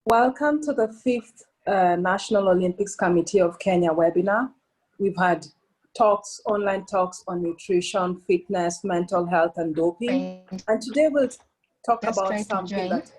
Welcome to the 5th National Olympics Committee of Kenya webinar. We've had talks, online talks on nutrition, fitness, mental health, and doping. And today we'll talk about something that...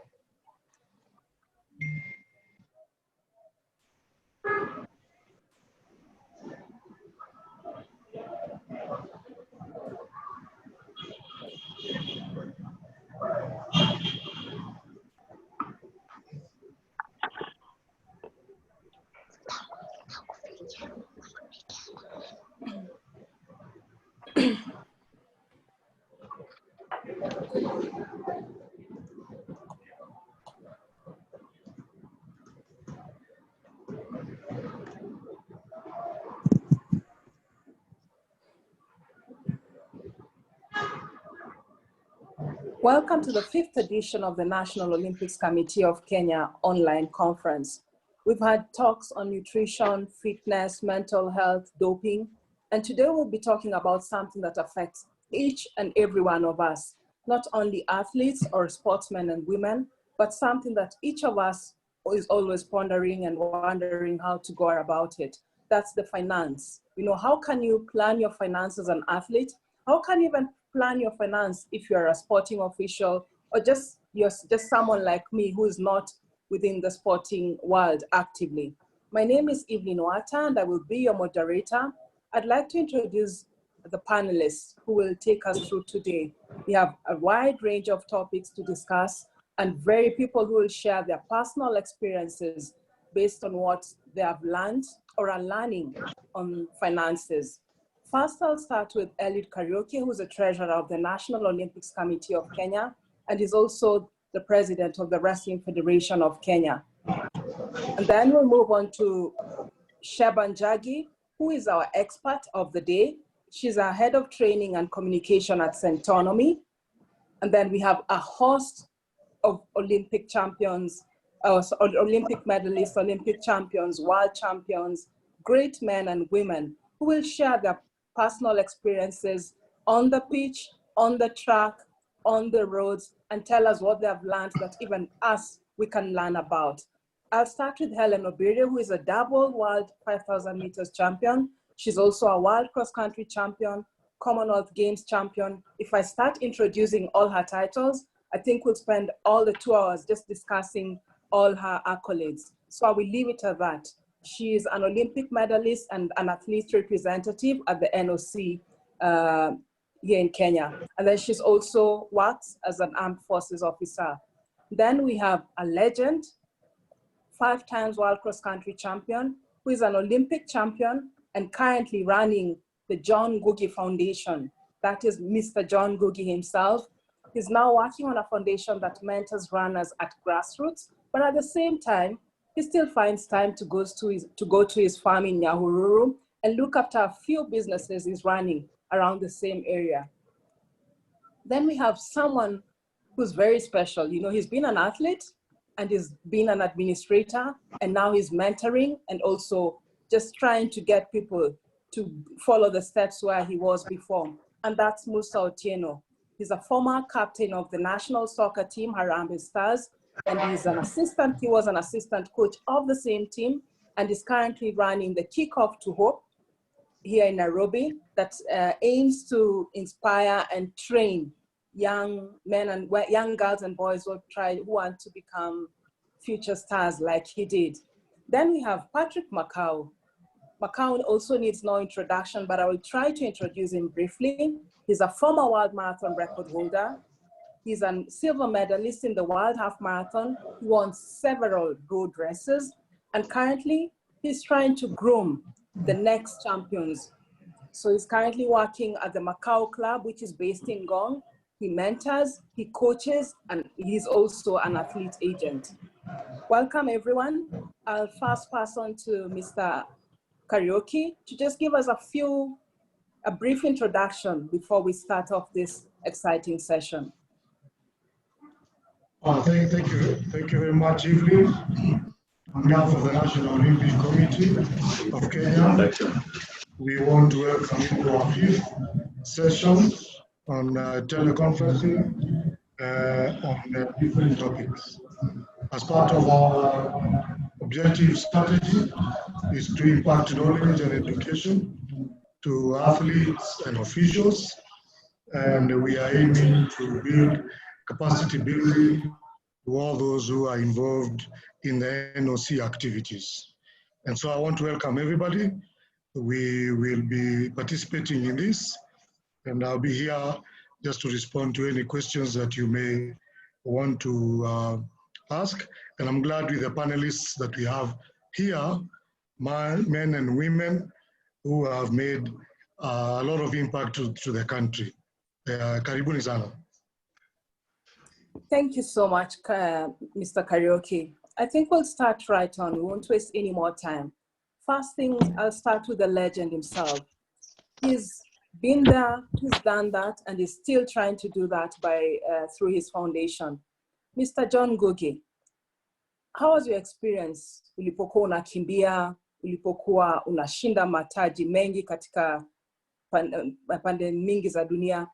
Welcome to the 5th edition of the National Olympics Committee of Kenya online conference. We've had talks on nutrition, fitness, mental health, doping, and today we'll be talking about something that affects each and every one of us, not only athletes or sportsmen and women, but something that each of us is always pondering and wondering how to go about it. That's the finance. You know, how can you plan your finances as an athlete? How can you even plan your finance if you're a sporting official or you're just someone like me who is not within the sporting world actively? My name is Evelyn Watta and I will be your moderator. I'd like to introduce the panelists who will take us through today. We have a wide range of topics to discuss and very people who will share their personal experiences based on what they have learned or are learning on finances. First, I'll start with Eliud Kariuki, who's the treasurer of the National Olympics Committee of Kenya, and is also the president of the Wrestling Federation of Kenya. And then we'll move on to Sheba Njagi, who is our expert of the day. She's our head of training and communication at Centonomy. And then we have a host of Olympic champions, Olympic medalists, Olympic champions, world champions, great men and women who will share their personal experiences on the pitch, on the track, on the roads, and tell us what they have learned that even us, we can learn about. I'll start with Hellen Obiri, who is a double world 5,000 meters champion. She's also a world cross-country champion, Commonwealth Games champion. If I start introducing all her titles, I think we'll spend all the 2 hours just discussing all her accolades. So I will leave it at that. She is an Olympic medalist and an athlete representative at the NOC here in Kenya. And then she's also works as an armed forces officer. Then we have a legend, 5 times world cross-country champion, who is an Olympic champion and currently running the John Ngugi Foundation. That is Mr. John Ngugi himself. He's now working on a foundation that mentors runners at grassroots, but at the same time, he still finds time to go to his farm in Nyahururu and look after a few businesses he's running around the same area. Then we have someone who's very special. You know, he's been an athlete and he's been an administrator, and now he's mentoring and also just trying to get people to follow the steps where he was before. And that's Musa Otieno. He's a former captain of the national soccer team, Harambee Stars, and he was an assistant coach of the same team and is currently running the Kickoff to Hope here in Nairobi that aims to inspire and train young men and young girls and boys who want to become future stars like he did. Then we have Patrick Makau. Mccown also needs no introduction, but I will try to introduce him briefly. He's a former world marathon record holder. He's a silver medalist in the World Half Marathon. He won several road races, and currently he's trying to groom the next champions. So he's currently working at the Makau club, which is based in Gong. He mentors, he coaches, and he's also an athlete agent. Welcome, everyone. I'll first pass on to Mr. Kariuki to just give us a brief introduction before we start off this exciting session. Thank you very much, Evelyn. On behalf of the National Olympic Committee of Kenya, we want to welcome you to our 5th session on teleconferencing on different topics. As part of our objective strategy is to impact knowledge and education to athletes and officials, and we are aiming to build capacity building to all those who are involved in the NOC activities. And so I want to welcome everybody. We will be participating in this, and I'll be here just to respond to any questions that you may want to ask. And I'm glad with the panelists that we have here, men and women who have made a lot of impact to the country. Karibuni sana. Thank you so much, Mr. Kariuki. I think we'll start right on. We won't waste any more time. First thing, I'll start with the legend himself. He's been there, he's done that, and he's still trying to do that through his foundation. Mr. John Ngugi, how was your experience ulipokuwa unakimbia, ulipokuwa unashinda mataji mengi katika pande mingi za dunia?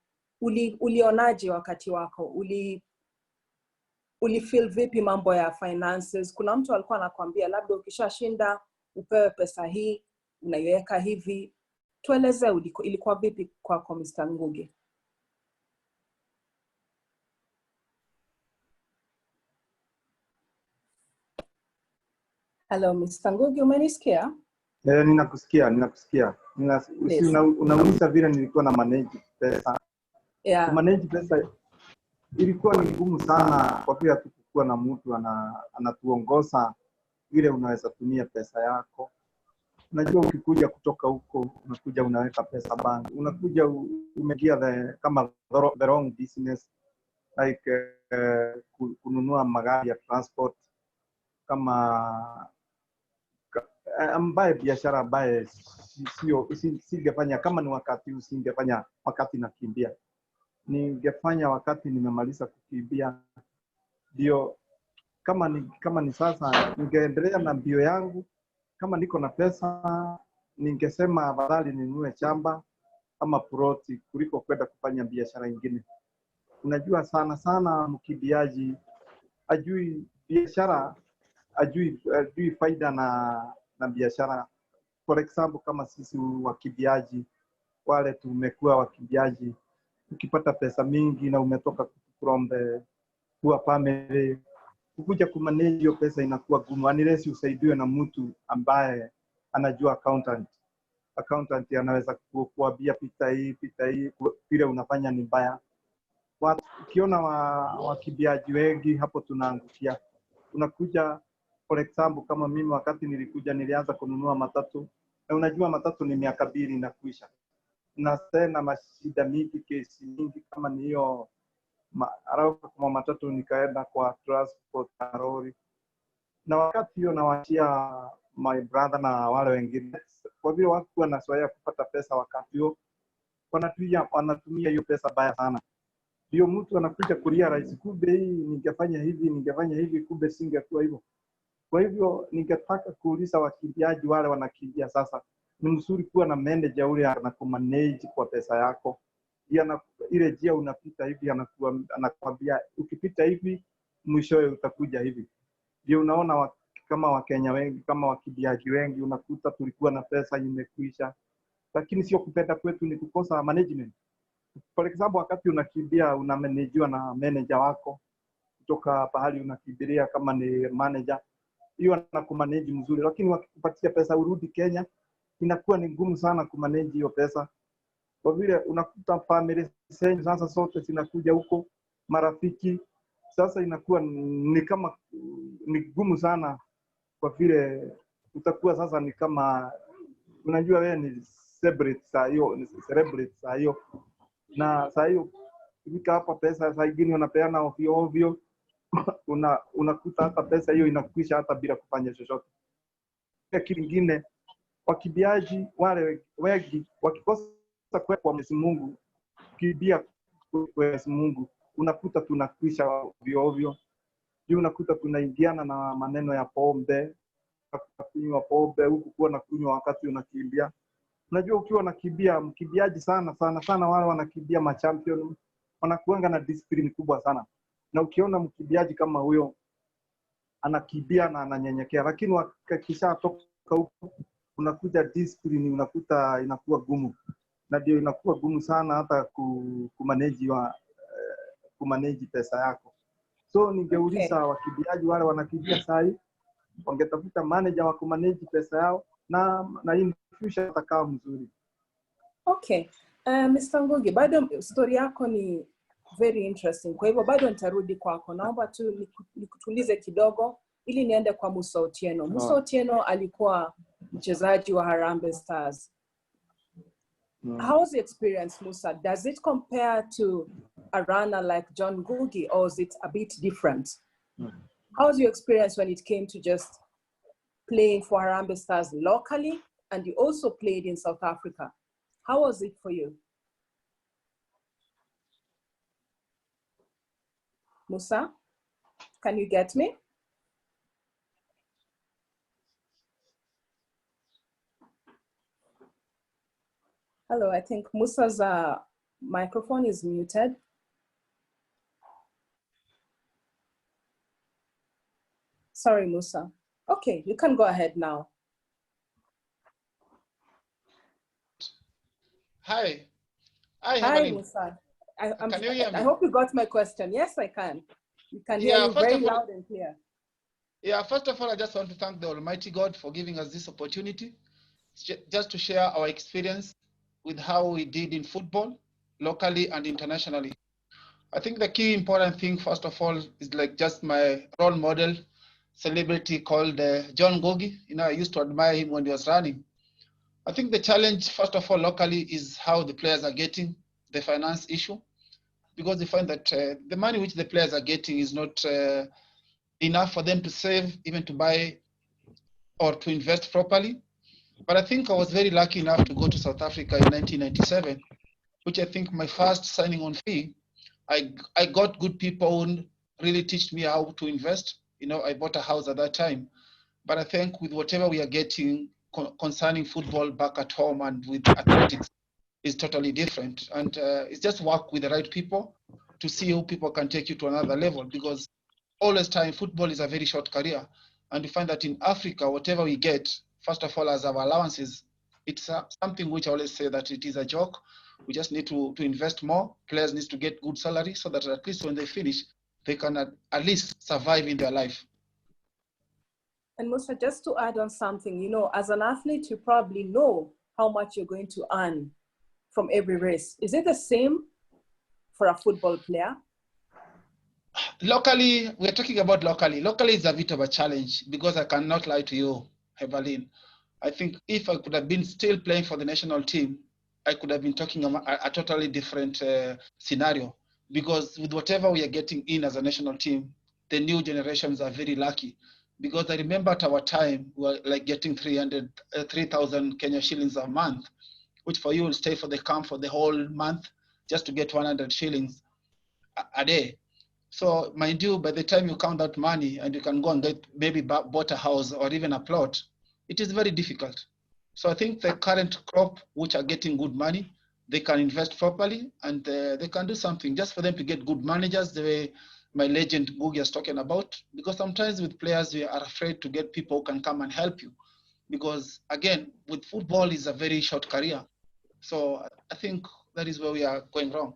Ulionaje wakati wako? Ulifeel vipi mambo ya finances? Kuna mtu alikuwa anakuambia labda ukishashinda upewe pesa hii, unaiweka hivi. Tueleze ilikuwa vipi kwako Mr. Ngugi? Hello Mr. Ngugi, umenisikia? Ninakusikia. Unauliza vile nilikuwa na manage pesa. Yeah. Manage pesa ilikuwa ni ngumu sana kwa vile tukikuwa na mtu anatuongoza vile unaweza tumia pesa yako. Unajua ukikuja kutoka huko, unakuja unaweka pesa bank. Unakuja umeingia kama the wrong business, like kununua magari ya transport, kama ambaye biashara ambaye singefanya kama ni wakati usingefanya wakati nakimbia. Ningefanya wakati nimemaliza kukimbia. Ndio kama ni sasa ningeendelea na mbio yangu. Kama niko na pesa ningesema afadhali ninunue shamba ama ploti kuliko kwenda kufanya biashara nyingine. Unajua sana mkimbiaji ajui biashara, ajui faida na biashara. For example, kama sisi wakimbiaji wale tumekuwa wakimbiaji, ukipata pesa mingi na umetoka from the poor family, kukuja kumanage hiyo pesa inakuwa gumu unless usaidiwe na mtu ambaye anajua accountant anaweza kukuambia pita hii vile unafanya ni mbaya. Ukiona wakimbiaji wengi hapo tunaangukia. Unakuja for example kama mimi wakati nilianza kununua matatu, na unajua matatu ni miaka 2 na kuisha. Na tena mashida mingi, kesi mingi kama ni hiyo kama matatu, nikaenda kwa transport na lori. Na wakati hiyo nawachia my brother na wale wengine, kwa vile watu wanazoea kupata pesa wakati huo, wanatumia hiyo pesa baya sana. Ndio mtu anakuja kurealize kumbe hii ningefanya hivi kumbe singekuwa hivyo. Kwa hivyo ningetaka kuuliza wakimbiaji wale wanakimbia sasa, ni mzuri kuwa na manager ule anakumanage kwa pesa yako. Ile njia unapita hivi anakuambia ukipita hivi mwishowe utakuja hivi. Ndio unaona kama Wakenya wengi, kama wakimbiaji wengi unakuta tulikuwa na pesa imekwisha, lakini sio kupenda kwetu, ni kukosa management. For example, wakati unakimbia unamanagewa na manager wako kutoka pahali unakimbilia, kama ni manager hiyo anakumanage mzuri, lakini wakikupatia pesa urudi Kenya inakuwa ni ngumu sana kumanage hiyo pesa. Kwa vile unakuta family sasa sote zinakuja huko, marafiki, sasa inakuwa ni kama ni gumu sana, kwa vile utakuwa sasa ni kama unajua wewe ni celebrate saa hiyo, na saa hiyo ukifika hapa pesa saa nyingine unapeana ovyo unakuta hata pesa hiyo inakwisha hata bila kufanya chochote. Kitu kingine, wakimbiaji wale wengi wakikosa kwa Mwenyezi Mungu, kimbia kwa Mwenyezi Mungu, unakuta tunakwisha ovyo. Ndio unakuta tunaingiana na maneno ya pombe, kunywa pombe huku kuwa na kunywa wakati unakimbia. Unajua ukiwa unakimbia, mkimbiaji sana wale wanakimbia machampion wanakuanga na discipline kubwa sana. Na ukiona mkimbiaji kama huyo anakimbia na ananyenyekea, lakini wakishatoka huko unakuja discipline, unakuta inakuwa gumu, na ndio inakuwa gumu sana hata kumanage pesa yako. So ningeuliza wakimbiaji wale wanakimbia sahi, wangetafuta manager wa kumanage pesa yao na in future atakaa mzuri. Okay. Mr. Ngugi, bado story yako ni very interesting. Kwa hivyo bado nitarudi kwako. Naomba tu nikutulize kidogo ili niende kwa Musa Otieno. Musa Otieno alikuwa mchezaji wa Harambee Stars. How's the experience, Musa? Does it compare to a runner like John Ngugi, or is it a bit different? How's your experience when it came to just playing for Harambee Stars locally, and you also played in South Africa? How was it for you? Musa, can you get me? Hello, I think Musa's microphone is muted. Sorry, Musa. Okay, you can go ahead now. Hi. Hi, Musa. Can you hear me? I hope you got my question. Yes, I can. You can hear you very loud and clear. Yeah, first of all, I just want to thank the Almighty God for giving us this opportunity just to share our experience with how we did in football, locally and internationally. I think the key important thing, first of all, is like just my role model, celebrity called John Ngugi. You know, I used to admire him when he was running. I think the challenge, first of all, locally is how the players are getting the finance issue, because they find that the money which the players are getting is not enough for them to save, even to buy or to invest properly. But I think I was very lucky enough to go to South Africa in 1997, which I think my first signing on fee, I got good people who really teach me how to invest. You know, I bought a house at that time. But I think with whatever we are getting concerning football back at home and with athletics is totally different. And it's just work with the right people to see how people can take you to another level, because always time football is a very short career. And we find that in Africa, whatever we get, first of all, as our allowances, it's something which I always say that it is a joke. We just need to invest more. Players need to get good salary so that at least when they finish, they can at least survive in their life. And Musa, just to add on something, you know, as an athlete, you probably know how much you're going to earn from every race. Is it the same for a football player? Locally, we're talking about locally. Locally is a bit of a challenge, because I cannot lie to you, Evelyn. I think if I could have been still playing for the national team, I could have been talking about a totally different scenario, because with whatever we are getting in as a national team, the new generations are very lucky. Because I remember at our time, we were like getting 3,000 Kenya shillings a month, which for you will stay for the camp for the whole month just to get 100 shillings a day. So mind you, by the time you count that money and you can go and get maybe bought a house or even a plot, it is very difficult. So I think the current crop, which are getting good money, they can invest properly and they can do something just for them to get good managers, the way my legend Ngugi is talking about. Because sometimes with players, we are afraid to get people who can come and help you. Because again, with football is a very short career. So I think that is where we are going wrong.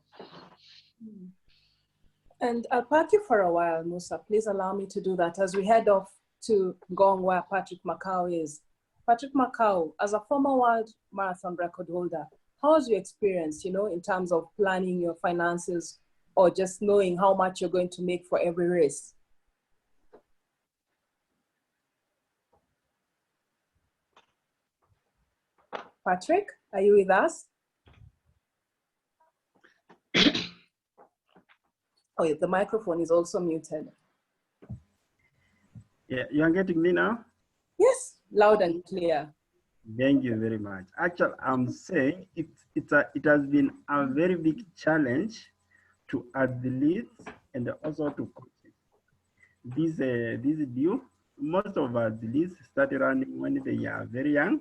And I'll park you for a while, Musa. Please allow me to do that as we head off to Ngong, where Patrick Makau is. Patrick Makau, as a former world marathon record holder, how was your experience, you know, in terms of planning your finances or just knowing how much you're going to make for every race? Patrick, are you with us? Oh, yeah, the microphone is also muted. Yeah, you are getting me now? Yes, loud and clear. Thank you very much. Actually, I'm saying it has been a very big challenge to athletes and also to coaches. This is due. Most of athletes started running when they are very young,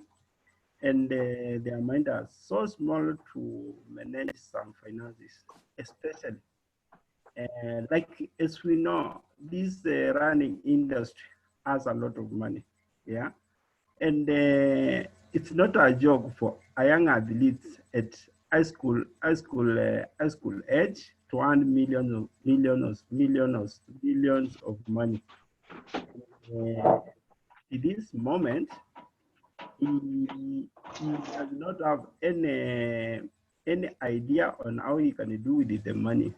and their mind are so small to manage some finances, especially. Like as we know, this running industry us a lot of money. Yeah. And it's not a joke for a young athletes at high school age to earn millions of money. In this moment, he does not have any idea on how he can do with the money.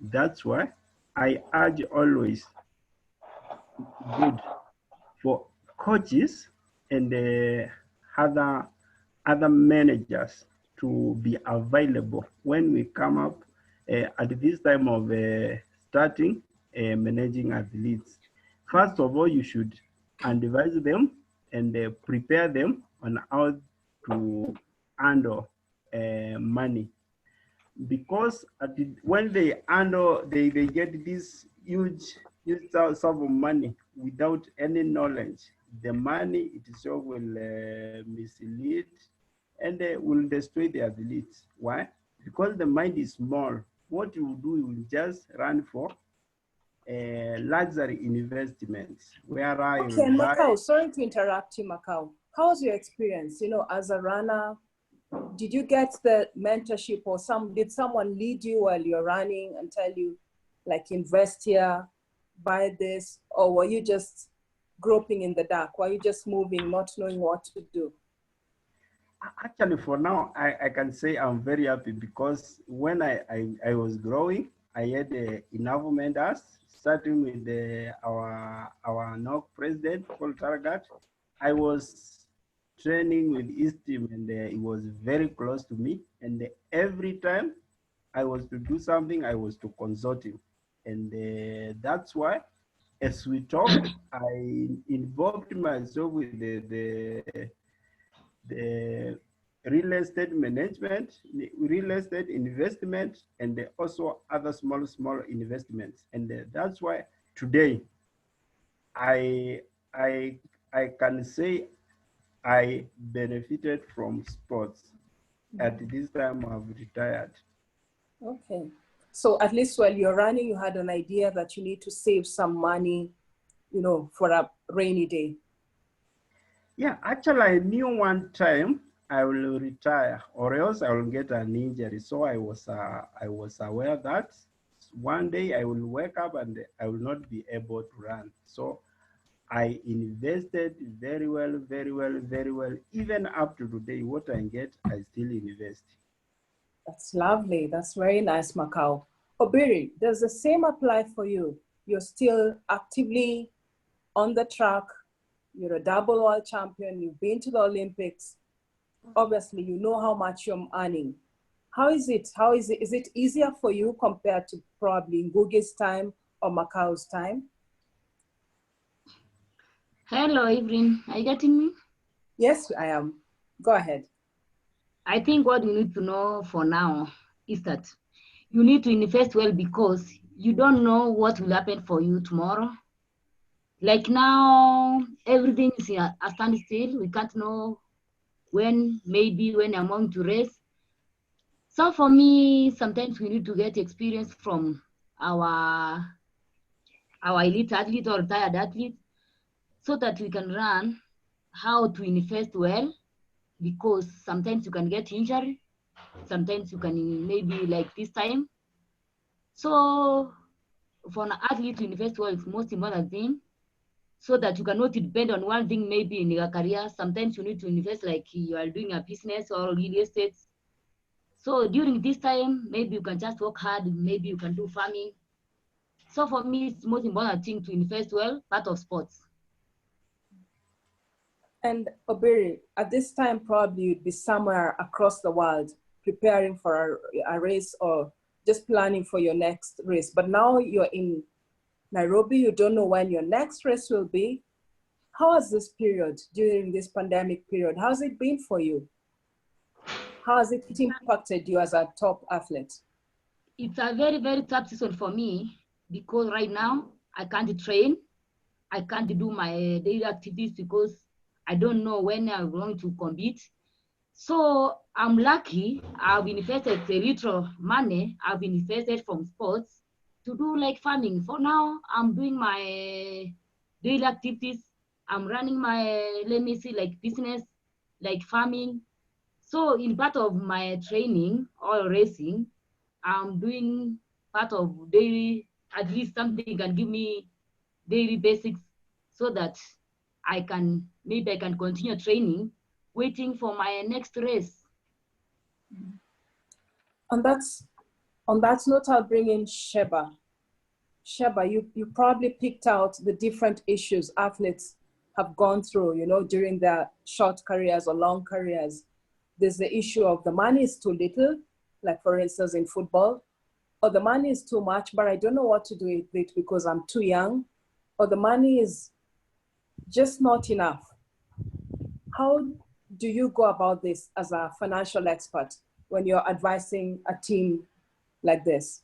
That's why I urge always good for coaches and other managers to be available when we come up at this time of starting managing athletes. First of all, you should advise them and prepare them on how to handle money, because when they handle, they get this huge sum of money without any knowledge. The money itself will mislead and will destroy the athletes. Why? Because the mind is small. What you do, you will just run for luxury investments, where I Okay, Makau, sorry to interrupt you, Makau. How was your experience, as a runner? Did you get the mentorship, or did someone lead you while you're running and tell you, like, invest here, buy this, or were you just groping in the dark? Were you just moving, not knowing what to do? Actually, for now, I can say I'm very happy, because when I was growing, I had enough mentors, starting with our NOC president, Paul Taragat. I was training with his team, and he was very close to me. And every time I was to do something, I was to consult him. And that's why, as we talk, I involved myself with the real estate management, real estate investment, and also other small investments. And that's why today I can say I benefited from sports. At this time I've retired. Okay. So at least while you're running, you had an idea that you need to save some money, for a rainy day. Yeah, actually I knew one time I will retire or else I will get an injury. So I was aware that one day I will wake up and I will not be able to run. So I invested very well. Even up to today, what I get, I still invest. That's lovely. That's very nice, Makau. Obiri, does the same apply for you? You're still actively on the track. You're a double world champion. You've been to the Olympics. Obviously, you know how much you're earning. How is it? Is it easier for you compared to probably Ngugi's time or Makau's time? Hello, Evelyn. Are you getting me? Yes, I am. Go ahead. I think what you need to know for now is that you need to invest well, because you don't know what will happen for you tomorrow. Like now, everything is a standstill. We can't know when I'm going to race. So for me, sometimes we need to get experience from our elite athlete or retired athlete, so that we can learn how to invest well, because sometimes you can get injury, sometimes you can maybe like this time. So for an athlete to invest well is most important thing, so that you cannot depend on one thing maybe in your career. Sometimes you need to invest like you are doing a business or real estate. So during this time, maybe you can just work hard, maybe you can do farming. So for me, it's the most important thing to invest well, part of sports. And Obiri, at this time, probably you'd be somewhere across the world preparing for a race or just planning for your next race. But now you're in Nairobi, you don't know when your next race will be. How has this period, during this pandemic period, how's it been for you? How has it impacted you as a top athlete? It's a very, very tough season for me, because right now I can't train. I can't do my daily activities because I don't know when I'm going to compete. So I'm lucky. I've invested a little money. I've invested from sports to do like farming. For now, I'm doing my daily activities I'm running my, let me see, like business, like farming. So in part of my training or racing, I'm doing part of daily, at least something can give me daily basics so that maybe I can continue training, waiting for my next race. On that note, I'll bring in Sheba. Sheba, you probably picked out the different issues athletes have gone through, during their short careers or long careers. There's the issue of the money is too little, like for instance in football, or the money is too much, but I don't know what to do with it because I'm too young, or the money is just not enough. How do you go about this as a financial expert when you're advising a team like this?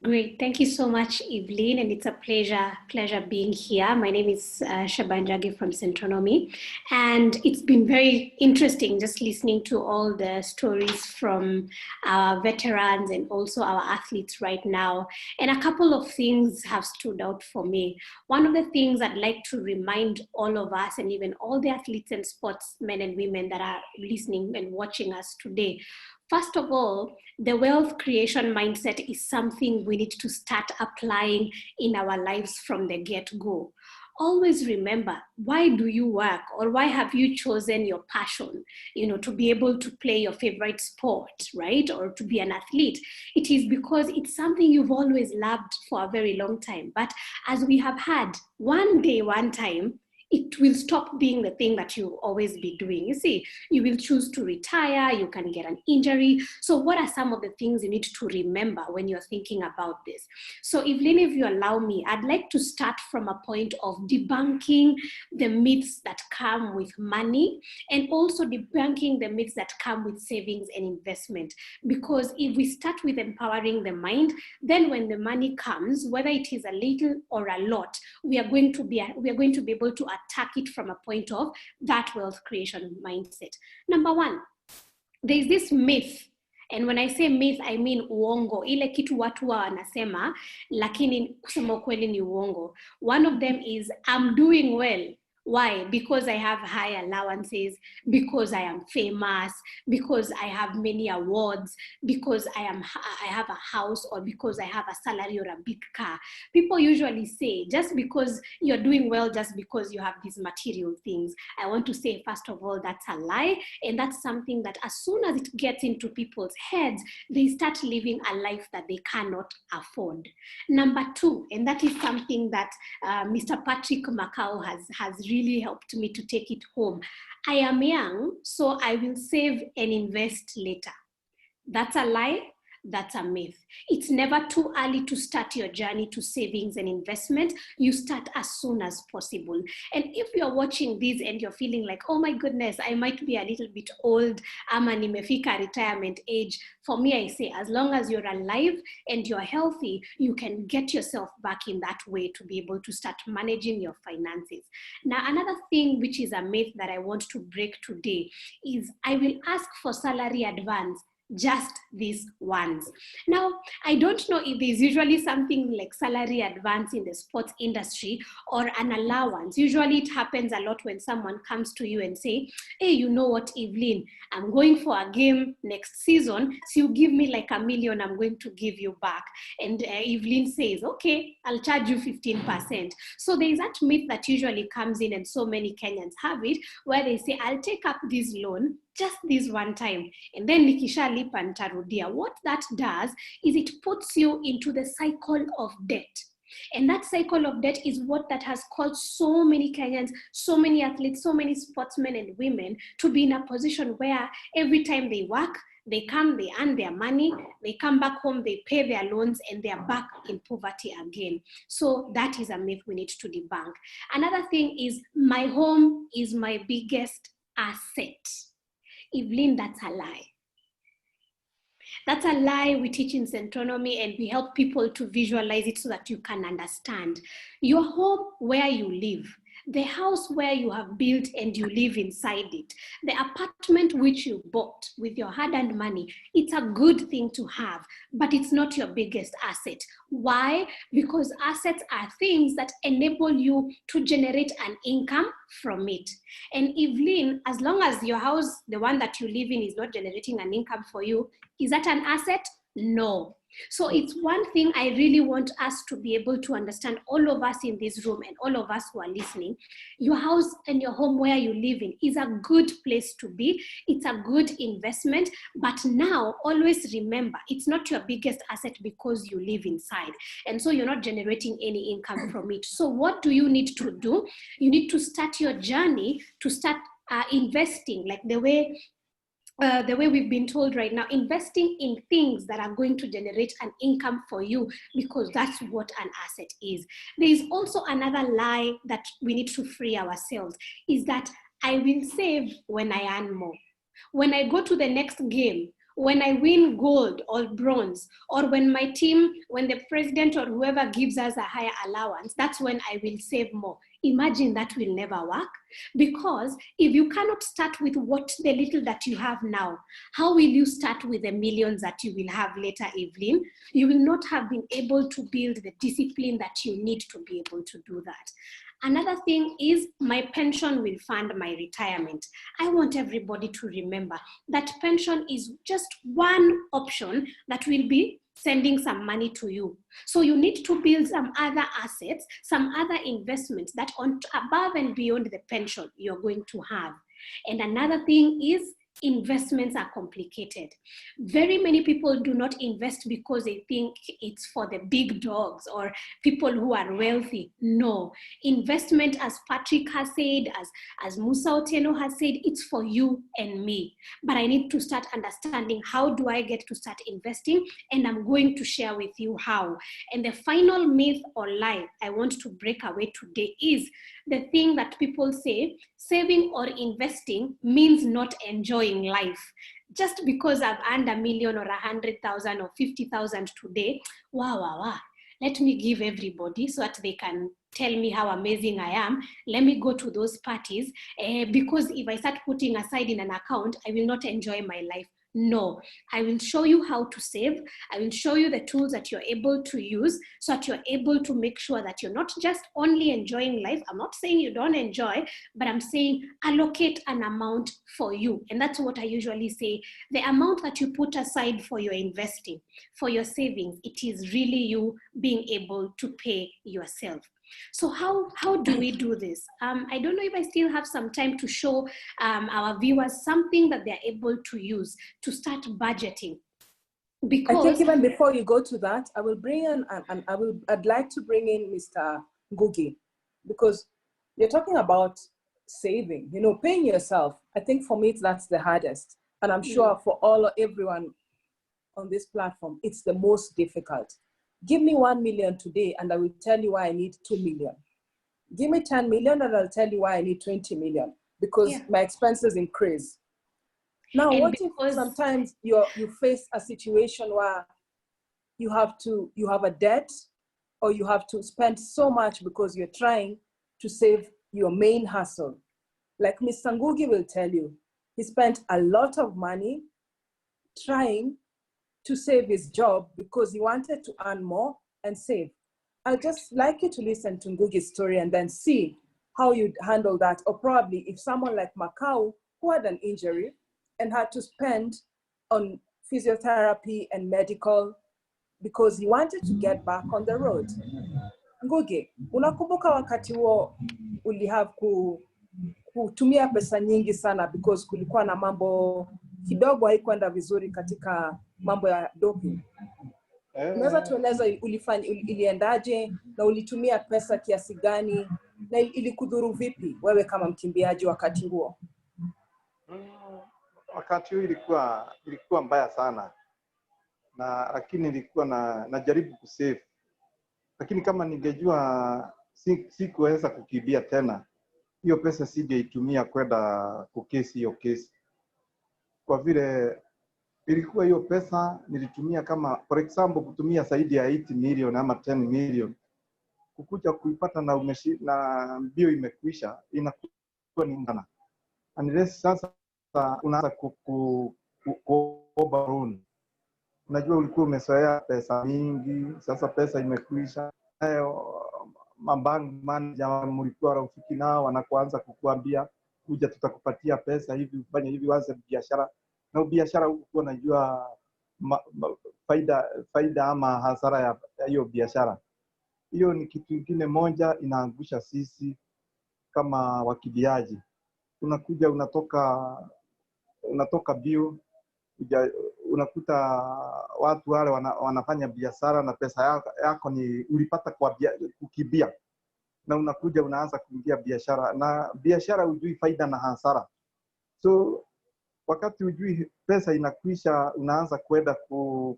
Great. Thank you so much, Evelyn, and it's a pleasure being here. My name is Sheba Njagi from Centonomy, and it's been very interesting just listening to all the stories from our veterans and also our athletes right now. And a couple of things have stood out for me. One of the things I'd like to remind all of us, and even all the athletes and sportsmen and women that are listening and watching us today, first of all, the wealth creation mindset is something we need to start applying in our lives from the get-go. Always remember, why do you work, or why have you chosen your passion, to be able to play your favorite sport, right? Or to be an athlete. It is because it's something you've always loved for a very long time. But as we have had, one day, one time, it will stop being the thing that you'll always be doing. You see, you will choose to retire, you can get an injury. So what are some of the things you need to remember when you're thinking about this? So Evelyn, if you allow me, I'd like to start from a point of debunking the myths that come with money, and also debunking the myths that come with savings and investment. Because if we start with empowering the mind, then when the money comes, whether it is a little or a lot, we are going to be able to attack it from a point of that wealth creation mindset. Number one, there's this myth, and when I say myth, I mean uongo, ile kitu watu wanasema, lakini kusema ukweli ni uongo. One of them is, I'm doing well. Why? Because I have high allowances, because I am famous, because I have many awards, because I have a house, or because I have a salary or a big car. People usually say, just because you're doing well, just because you have these material things. I want to say, first of all, that's a lie. And that's something that as soon as it gets into people's heads, they start living a life that they cannot afford. Number two, and that is something that Mr. Patrick Makau has really helped me to take it home. I am young, so I will save and invest later. That's a lie. That's a myth. It's never too early to start your journey to savings and investment. You start as soon as possible. And if you're watching this and you're feeling like, oh my goodness, I might be a little bit old, ama nimefika retirement age, for me, I say, as long as you're alive and you're healthy, you can get yourself back in that way to be able to start managing your finances. Now, another thing which is a myth that I want to break today is I will ask for salary advance just these ones. Now, I don't know if there's usually something like salary advance in the sports industry or an allowance. Usually it happens a lot when someone comes to you and say, hey, you know what, Evelyn, I'm going for a game next season, so you give me like $1 million, I'm going to give you back. And Evelyn says, okay, I'll charge you 15%. So there's that myth that usually comes in, and so many Kenyans have it, where they say, I'll take up this loan just this one time, and then nikishalipa nitarudia. What that does is it puts you into the cycle of debt. And that cycle of debt is what that has caused so many Kenyans, so many athletes, so many sportsmen and women to be in a position where every time they work, they come, they earn their money, they come back home, they pay their loans, and they're back in poverty again. So that is a myth we need to debunk. Another thing is, my home is my biggest asset. Evelyn, that's a lie. That's a lie we teach in Centonomy, and we help people to visualize it so that you can understand. Your home, where you live, the house where you have built and you live inside it, the apartment which you bought with your hard-earned money, it's a good thing to have, but it's not your biggest asset. Why? Because assets are things that enable you to generate an income from it. And Evelyn, as long as your house, the one that you live in, is not generating an income for you, is that an asset? No. So it's one thing I really want us to be able to understand, all of us in this room and all of us who are listening. Your house and your home where you live in is a good place to be. It's a good investment. But now, always remember, it's not your biggest asset because you live inside. And so you're not generating any income from it. So what do you need to do? You need to start your journey to start investing, like the way we've been told right now, investing in things that are going to generate an income for you, because that's what an asset is. There is also another lie that we need to free ourselves, is that I will save when I earn more. When I go to the next game, when I win gold or bronze, or when my team, when the president or whoever gives us a higher allowance, that's when I will save more. Imagine that will never work, because if you cannot start with what the little that you have now, how will you start with the millions that you will have later, Evelyn? You will not have been able to build the discipline that you need to be able to do that. Another thing is, my pension will fund my retirement. I want everybody to remember that pension is just one option that will be sending some money to you. So you need to build some other assets, some other investments that on above and beyond the pension you're going to have. And another thing is, investments are complicated. Very many people do not invest because they think it's for the big dogs or people who are wealthy. No, investment, as Patrick has said, as Musa Otieno has said, it's for you and me. But I need to start understanding, how do I get to start investing? And I'm going to share with you how. And the final myth or lie I want to break away today is the thing that people say, saving or investing means not enjoying life. Just because I've earned $1 million or 100,000 or 50,000 today, wow, let me give everybody so that they can tell me how amazing I am. Let me go to those parties, because if I start putting aside in an account, I will not enjoy my life. No, I will show you how to save. I will show you the tools that you're able to use so that you're able to make sure that you're not just only enjoying life. I'm not saying you don't enjoy, but I'm saying allocate an amount for you. And that's what I usually say. The amount that you put aside for your investing, for your savings, it is really you being able to pay yourself. So how do we do this? I don't know if I still have some time to show our viewers something that they're able to use to start budgeting. Because I think even before you go to that, I will bring in, I'd like to bring in Mr. Ngugi, because you're talking about saving, paying yourself. I think for me, that's the hardest. And I'm sure for everyone on this platform, it's the most difficult. Give me 1 million today and I will tell you why I need 2 million. Give me 10 million and I'll tell you why I need 20 million, because my expenses increase. Now, and what if sometimes you face a situation where you have a debt, or you have to spend so much because you're trying to save your main hustle? Like Mr. Ngugi will tell you, he spent a lot of money trying to save his job because he wanted to earn more and save. I'd just like you to listen to Ngugi's story and then see how you'd handle that. Or probably if someone like Makau, who had an injury and had to spend on physiotherapy and medical because he wanted to get back on the road. Ngugi, unakumbuka wakati huo ulihave kutumia pesa nyingi sana because kulikuwa na mambo kidogo haikuenda vizuri katika mambo ya doping. Unaweza tueleza iliendaje na ulitumia pesa kiasi gani na ilikudhuru vipi wewe kama mkimbiaji wakati huo? Wakati huo ilikuwa mbaya sana, lakini nilikuwa najaribu kusave. Lakini kama ningejua sikuweza kukimbia tena, hiyo pesa singeitumia kwenda kukesi hiyo kesi. Kwa vile ilikuwa hiyo pesa nilitumia, kama for example kutumia zaidi ya 8 million ama 10 million kukuja kuipata na na mbio imekwisha, inakuwa ni ndana. Unless sasa unaanza kuomba loan. Unajua ulikuwa umezoea pesa mingi, sasa pesa imekwisha. Mabank manager mlikuwa rafiki nao wanakuanza kukuambia kuja tutakupatia pesa hivi ufanye hivi waanze biashara. Na biashara huko unajua faida ama hasara ya hiyo biashara. Hiyo ni kitu kingine moja inaangusha sisi kama wakibiaji. Unakuja unatoka bio, unakuta watu wale wanafanya biashara na pesa yako ni ulipata kwa kukibia, na unakuja unaanza kuingia biashara, na biashara hujui faida na hasara. So wakati hujui pesa inakwisha, unaanza kwenda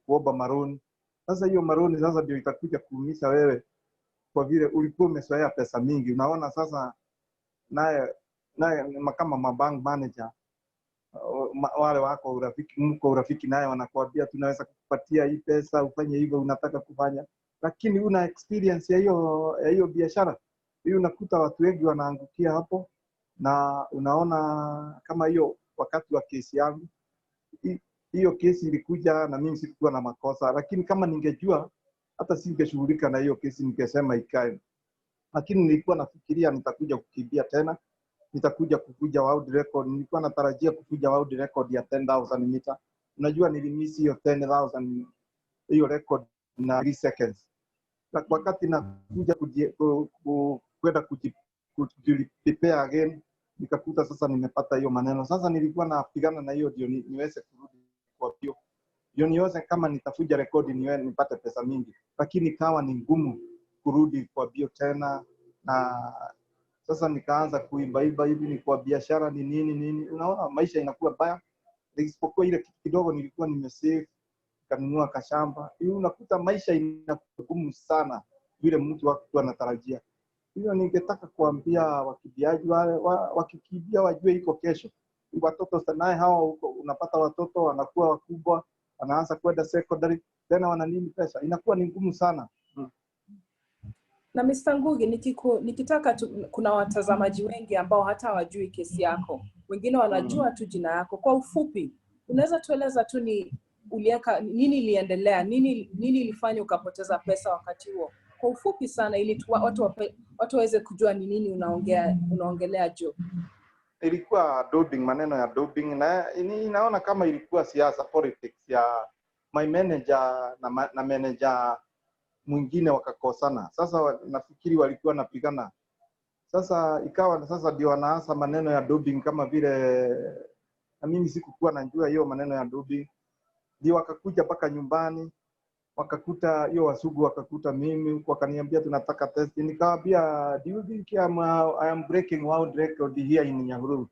kuomba maroni. Sasa hiyo maroni sasa ndio itakuja kuumisha wewe, kwa vile ulikuwa umezoea pesa mingi. Unaona sasa naye kama mabank manager wale wako urafiki naye wanakuambia tunaweza kukupatia hii pesa ufanye hivyo unataka kufanya, lakini una experience ya hiyo biashara. Hiyo unakuta watu wengi wanaangukia hapo, na unaona kama hiyo wakati wa kesi yangu, hiyo kesi ilikuja na mimi sikuwa na makosa, lakini kama ningejua hata singeshughulika na hiyo kesi, ningesema ikae. Lakini nilikuwa nafikiria nitakuja kukimbia tena, nitakuja kukuja world record. Nilikuwa natarajia kukuja world record ya 10,000 meter. Unajua nilimisi hiyo 10,000 hiyo record na 3 seconds. Na wakati nakuja kwenda kujipepea again, nikakuta sasa nimepata hiyo maneno. Sasa nilikuwa napigana na hiyo ndio niweze kurudi kwa hiyo. Ndio niweze kama nitafuja rekodi nipate pesa mingi. Lakini kawa ni ngumu kurudi kwa bio tena, na sasa nikaanza kuiba hivi ni kwa biashara ni nini. Unaona maisha inakuwa baya. Isipokuwa ile kitu kidogo nilikuwa nimesave, kanunua kashamba. Hiyo unakuta maisha inakuwa ngumu sana vile mtu wako anatarajia. Hiyo ningetaka kuambia wakibiaji wale wakikimbia wajue iko kesho. Watoto sana hao huko unapata watoto wanakuwa wakubwa, wanaanza kwenda secondary, tena wana nini pesa. Inakuwa ni ngumu sana. Na Mr. Ngugi, nikitaka kuna watazamaji wengi ambao hata hawajui kesi yako. Wengine wanajua tu jina yako. Kwa ufupi, unaweza tueleza tu nini iliendelea? Nini ilifanya ukapoteza pesa wakati huo? Kwa ufupi sana ili watu waweze kujua ni nini unaongelea juu. Ilikuwa doping, maneno ya doping, na inaona kama ilikuwa siasa, politics ya my manager na manager mwingine wakakosana. Sasa nafikiri walikuwa napigana. Sasa ikawa sasa ndio wanaanza maneno ya doping kama vile, na mimi sikukuwa najua hiyo maneno ya doping. Ndio wakakuja mpaka nyumbani, wakakuta hiyo wasugu, wakakuta mimi, wakaniambia tunataka test. Nikawaambia do you think I am breaking world record here in Nyahururu?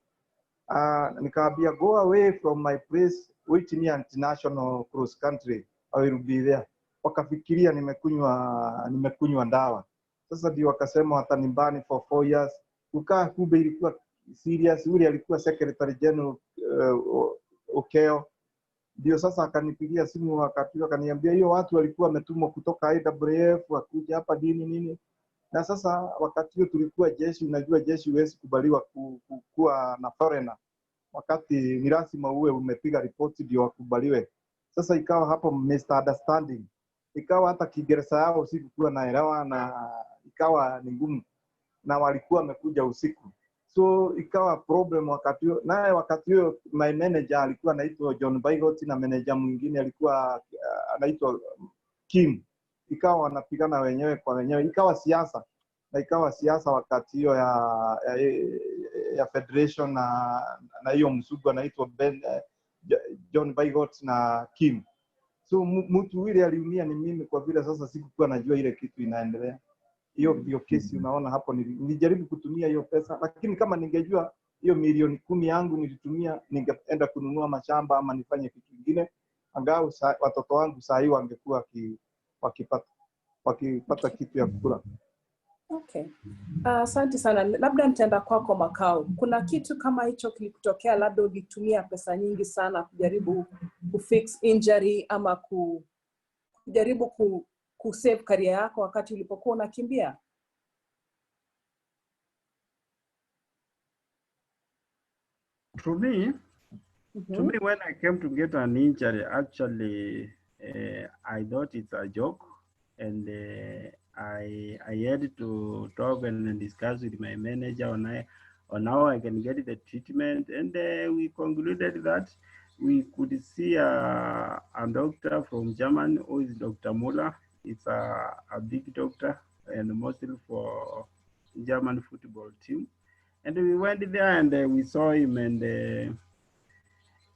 Nikawaambia go away from my place, which ni international cross country, I will be there. Wakafikiria nimekunywa ndawa. Sasa ndio wakasema watanimbani for 4 years. Kukaa kube ilikuwa serious. Yule alikuwa secretary general Okeo. Ndio sasa akanipigia simu wakati akaniambia hiyo watu walikuwa wametumwa kutoka IWF wakuja hapa nini. Na sasa wakati huo tulikuwa jeshi, unajua jeshi huwezi kubaliwa kuwa na foreigner. Wakati ni lazima uwe umepiga ripoti ndio wakubaliwe. Sasa ikawa hapo misunderstanding. Ikawa hata Kiingereza yao sikuwa naelewa, na ikawa ni ngumu, na walikuwa wamekuja usiku. So ikawa problem wakati huo. Naye wakati huo my manager alikuwa anaitwa John Baigot, na manager mwingine alikuwa anaitwa Kim. Ikawa wanapigana wenyewe kwa wenyewe. Ikawa siasa. Na ikawa siasa wakati hiyo ya federation na hiyo msugu anaitwa John Baigot na Kim. So mtu yule aliumia ni mimi, kwa vile sasa sikuwa najua ile kitu inaendelea. Hiyo kesi unaona hapo nilijaribu kutumia hiyo pesa, lakini kama ningejua hiyo milioni 10 yangu nilitumia, ningeenda kununua mashamba ama nifanye kitu kingine, angalau watoto wangu saa hiyo wangekuwa wakipata kitu ya kula. Okay. Asante sana. Labda nitaenda kwako Makau. Kuna kitu kama hicho kilikutokea, labda ulitumia pesa nyingi sana kujaribu kufix injury ama kujaribu kusave career yako wakati ulipokuwa unakimbia? To me, when I came to get an injury, actually, I thought it's a joke, and I had to talk and discuss with my manager on how I can get the treatment, and we concluded that we could see a doctor from Germany, who is Dr. Muller. It's a big doctor, and mostly for German football team. And we went there and we saw him, and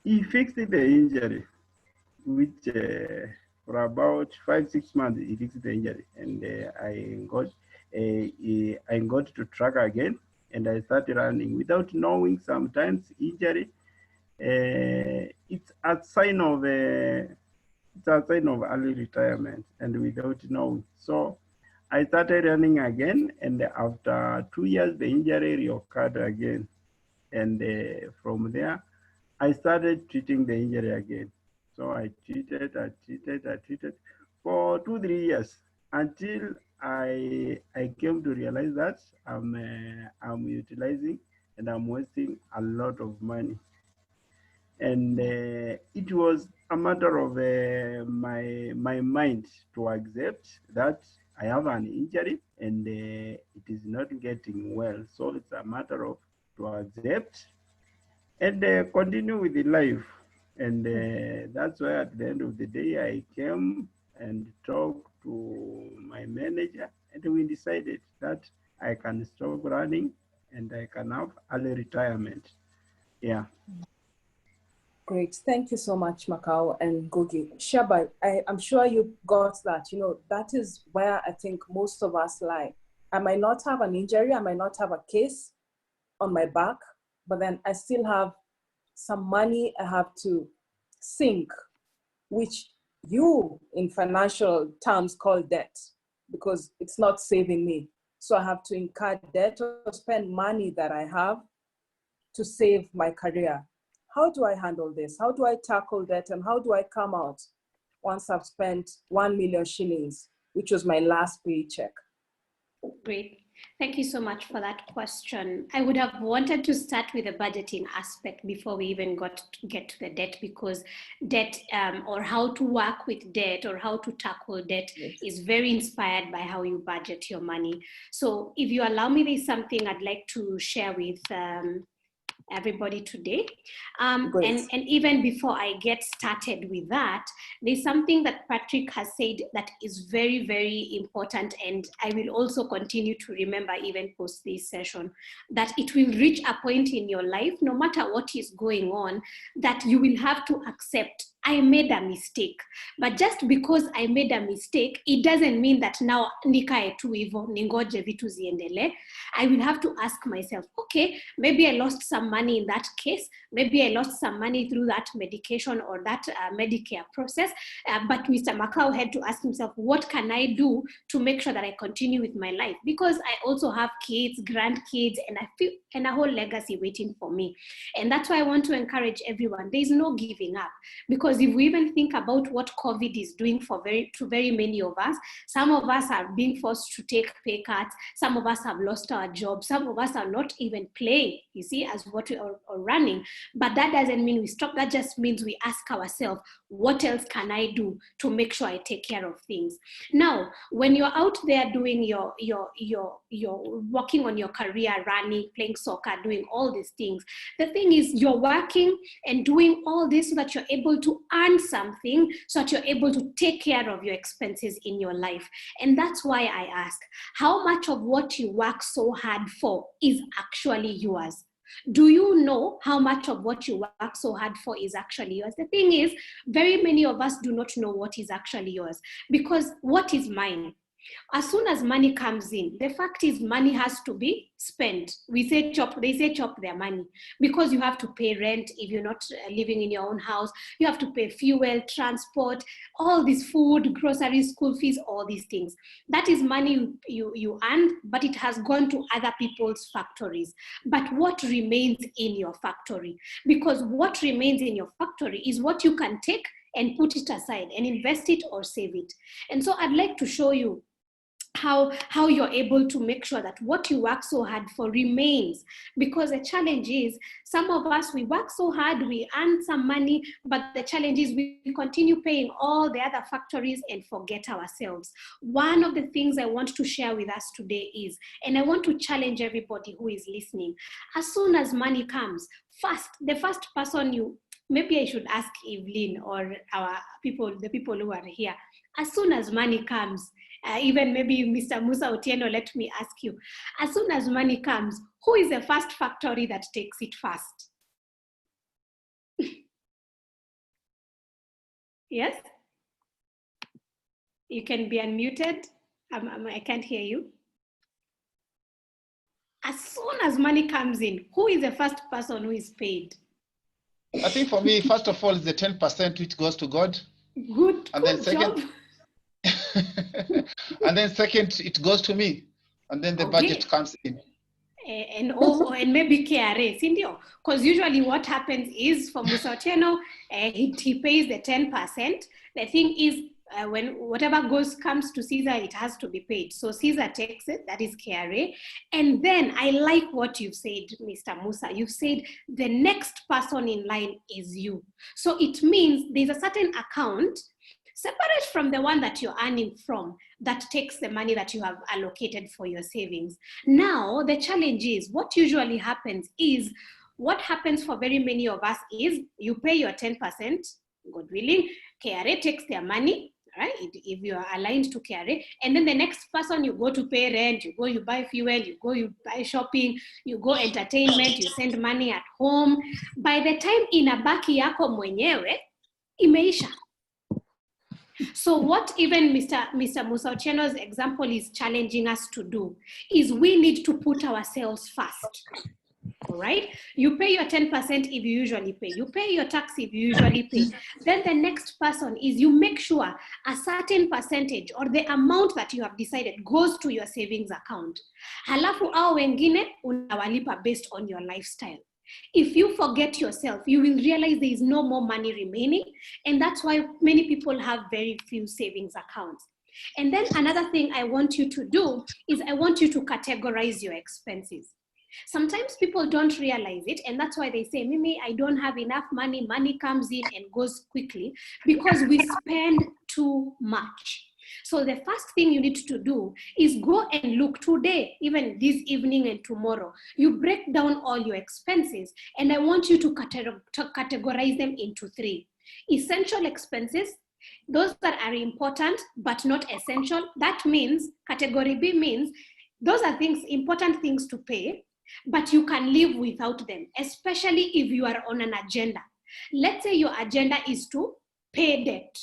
he fixed the injury, which for about 5-6 months he fixed the injury, and I got to track again, and I started running without knowing. Sometimes injury, it's a sign of early retirement, and without knowing. So I started running again, and after 2 years, the injury reoccurred again, and from there, I started treating the injury again. So I treated for 2-3 years until I came to realize that I'm utilizing and I'm wasting a lot of money. And it was a matter of my mind to accept that I have an injury and it is not getting well. So it's a matter of to accept and continue with the life. And that's why at the end of the day, I came and talked to my manager, and we decided that I can stop running and I can have early retirement. Yeah. Great. Thank you so much, Makau and Ngugi. Sheba, I'm sure you got that. That is where I think most of us lie. I might not have an injury, I might not have a case on my back, but then I still have some money I have to sink, which you in financial terms call debt, because it's not saving me. So I have to incur debt or spend money that I have to save my career. How do I handle this? How do I tackle that? And how do I come out once I've spent 1 million shillings, which was my last paycheck? Great. Thank you so much for that question. I would have wanted to start with the budgeting aspect before we even get to the debt, because debt or how to work with debt or how to tackle debt is very inspired by how you budget your money. So if you allow me, there's something I'd like to share with everybody today. And even before I get started with that, there's something that Patrick has said that is very, very important. And I will also continue to remember even post this session, that it will reach a point in your life, no matter what is going on, that you will have to accept, I made a mistake. But just because I made a mistake, it doesn't mean that now nikae tu hivyo ningoje vitu ziendele. I will have to ask myself, okay, maybe I lost some money in that case. Maybe I lost some money through that medication or that Medicare process. But Mr. Makau had to ask himself, what can I do to make sure that I continue with my life? Because I also have kids, grandkids, and I feel and a whole legacy waiting for me. And that's why I want to encourage everyone. There is no giving up, because if we even think about what COVID is doing to very many of us, some of us are being forced to take pay cuts. Some of us have lost our jobs. Some of us are not even playing, you see, as what we are running. But that doesn't mean we stop. That just means we ask ourselves, what else can I do to make sure I take care of things? Now, when you're out there doing your working on your career, running, playing soccer, doing all these things, the thing is you're working and doing all this so that you're able to earn something, so that you're able to take care of your expenses in your life. And that's why I ask, how much of what you work so hard for is actually yours? Do you know how much of what you work so hard for is actually yours? The thing is, very many of us do not know what is actually yours, because what is mine? As soon as money comes in, the fact is money has to be spent. They say chop their money, because you have to pay rent if you're not living in your own house. You have to pay fuel, transport, all this food, groceries, school fees, all these things. That is money you earned, but it has gone to other people's factories. But what remains in your factory? Because what remains in your factory is what you can take and put it aside and invest it or save it. And so I'd like to show you how you're able to make sure that what you work so hard for remains. Because the challenge is, some of us, we work so hard, we earn some money, but the challenge is we continue paying all the other factories and forget ourselves. One of the things I want to share with us today is, and I want to challenge everybody who is listening, as soon as money comes, the first person maybe I should ask Evelyn or the people who are here, as soon as money comes, even maybe Mr. Musa Otieno, let me ask you, as soon as money comes, who is the first factory that takes it first? Yes? You can be unmuted. I can't hear you. As soon as money comes in, who is the first person who is paid? I think for me, first of all, is the 10% which goes to God. Good job. And then second, it goes to me. And then the budget comes in. And maybe KRA, Cindy, because usually what happens is for Musa Otieno, he pays the 10%. The thing is, when whatever comes to Caesar, it has to be paid. So Caesar takes it, that is KRA. And then I like what you've said, Mr. Musa. You've said the next person in line is you. So it means there's a certain account separate from the one that you're earning from that takes the money that you have allocated for your savings. Now, the challenge is, what usually happens is, what happens for very many of us is you pay your 10%, God willing, KRA takes their money, right? If you are aligned to KRA, and then the next person, you go to pay rent, you buy fuel, you buy shopping, you go entertainment, you send money at home. By the time inabaki yako mwenyewe, imeisha. So what even Mr. Musa Otieno's example is challenging us to do is we need to put ourselves first. All right? You pay your 10% if you usually pay. You pay your tax if you usually pay. Then the next person is you make sure a certain percentage or the amount that you have decided goes to your savings account. Halafu au wengine unawalipa based on your lifestyle. If you forget yourself, you will realize there is no more money remaining. And that's why many people have very few savings accounts. And then another thing I want you to do is I want you to categorize your expenses. Sometimes people don't realize it, and that's why they say, Mimi, I don't have enough money. Money comes in and goes quickly because we spend too much. So the first thing you need to do is go and look today, even this evening and tomorrow. You break down all your expenses, and I want you to categorize them into 3. Essential expenses, those that are important but not essential. That means, category B means, those are important things to pay, but you can live without them, especially if you are on an agenda. Let's say your agenda is to pay debt,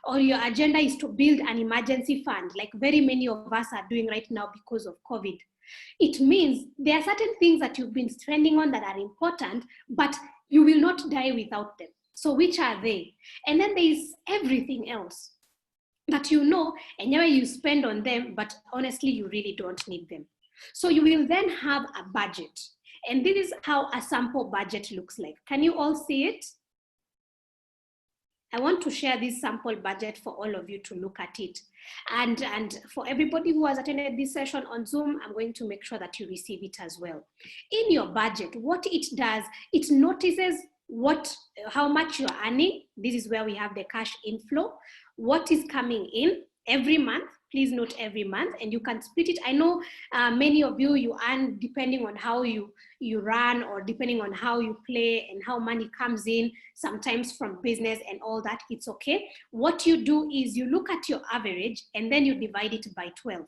or your agenda is to build an emergency fund, like very many of us are doing right now because of COVID. It means there are certain things that you've been spending on that are important, but you will not die without them. So which are they? And then there is everything else that you know, and now you spend on them, but honestly, you really don't need them. So you will then have a budget. And this is how a sample budget looks like. Can you all see it? I want to share this sample budget for all of you to look at it. And for everybody who has attended this session on Zoom, I'm going to make sure that you receive it as well. In your budget, what it does, it notices how much you're earning. This is where we have the cash inflow. What is coming in every month. Please note every month, and you can split it. I know many of you earn depending on how you run, or depending on how you play and how money comes in, sometimes from business and all that. It's okay. What you do is you look at your average and then you divide it by 12.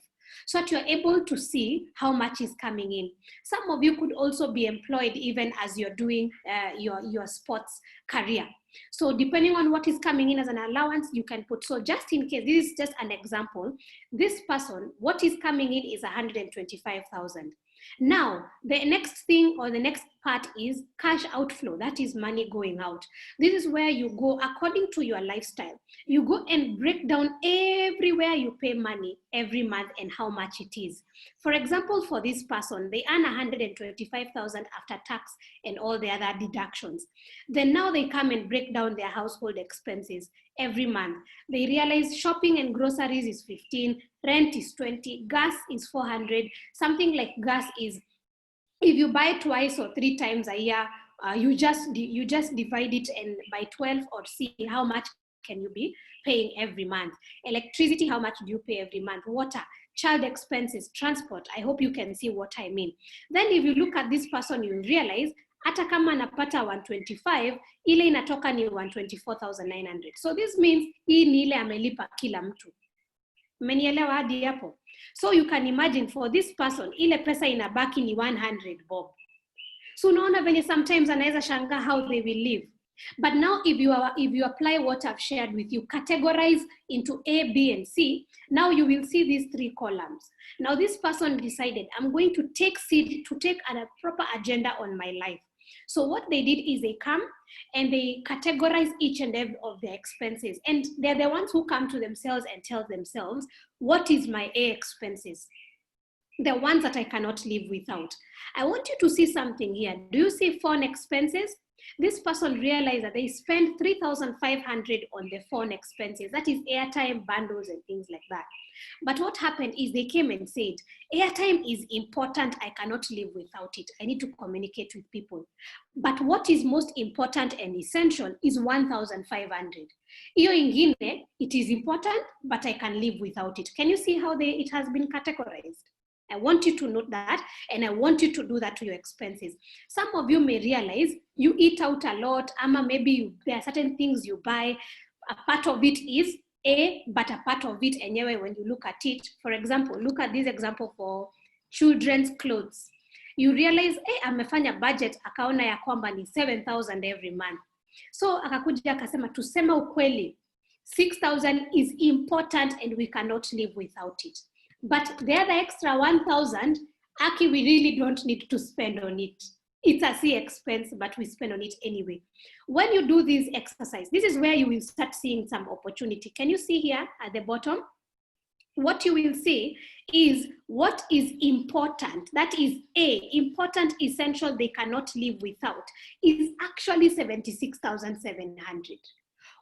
So that you're able to see how much is coming in. Some of you could also be employed even as you're doing your sports career. So depending on what is coming in as an allowance, you can put, so just in case, this is just an example, this person, what is coming in is 125,000. Now, the next thing, or the next part is cash outflow. That is money going out. This is where you go according to your lifestyle. You go and break down everywhere you pay money every month and how much it is. For example, for this person, they earn 125,000 after tax and all the other deductions. Then now they come and break down their household expenses every month. They realize shopping and groceries is 15, rent is 20, gas is 400, something like gas is, if you buy twice or 3 times a year, you just divide it and by 12 or see how much can you be paying every month. Electricity, how much do you pay every month? Water, child expenses, transport. I hope you can see what I mean. Then if you look at this person, you realize hata kama anapata 125, ile inatoka ni 124,900. So this means hii ni ile amelipa kila mtu. Mmenielewa hadi hapo? So you can imagine for this person, ile pesa inabaki ni 100 bob. So unaona venye sometimes anaweza shanga how they will live. But now if you apply what I've shared with you, categorize into A, B, and C, now you will see these 3 columns. Now this person decided, I'm going to take a proper agenda on my life. So what they did is they come and they categorize each and every of their expenses. And they're the ones who come to themselves and tell themselves, what is my A expenses? The ones that I cannot live without. I want you to see something here. Do you see phone expenses? This person realized that they spend 3,500 on the phone expenses. That is airtime, bundles, and things like that. But what happened is they came and said, airtime is important. I cannot live without it. I need to communicate with people. But what is most important and essential is 1,500. Iyo ingine, it is important, but I can live without it. Can you see how it has been categorized? I want you to note that, and I want you to do that to your expenses. Some of you may realize you eat out a lot, ama maybe there are certain things you buy. A part of it is A, but a part of it, anyway, when you look at it, for example, look at this example for children's clothes. You realize, amefanya budget, akaona ya kwamba ni 7,000 every month. So akakuja akasema, tusema ukweli, 6,000 is important and we cannot live without it. But the other extra 1,000, we really don't need to spend on it. It's a C expense, but we spend on it anyway. When you do this exercise, this is where you will start seeing some opportunity. Can you see here at the bottom? What you will see is what is important. That is A, important, essential, they cannot live without, is actually 76,700.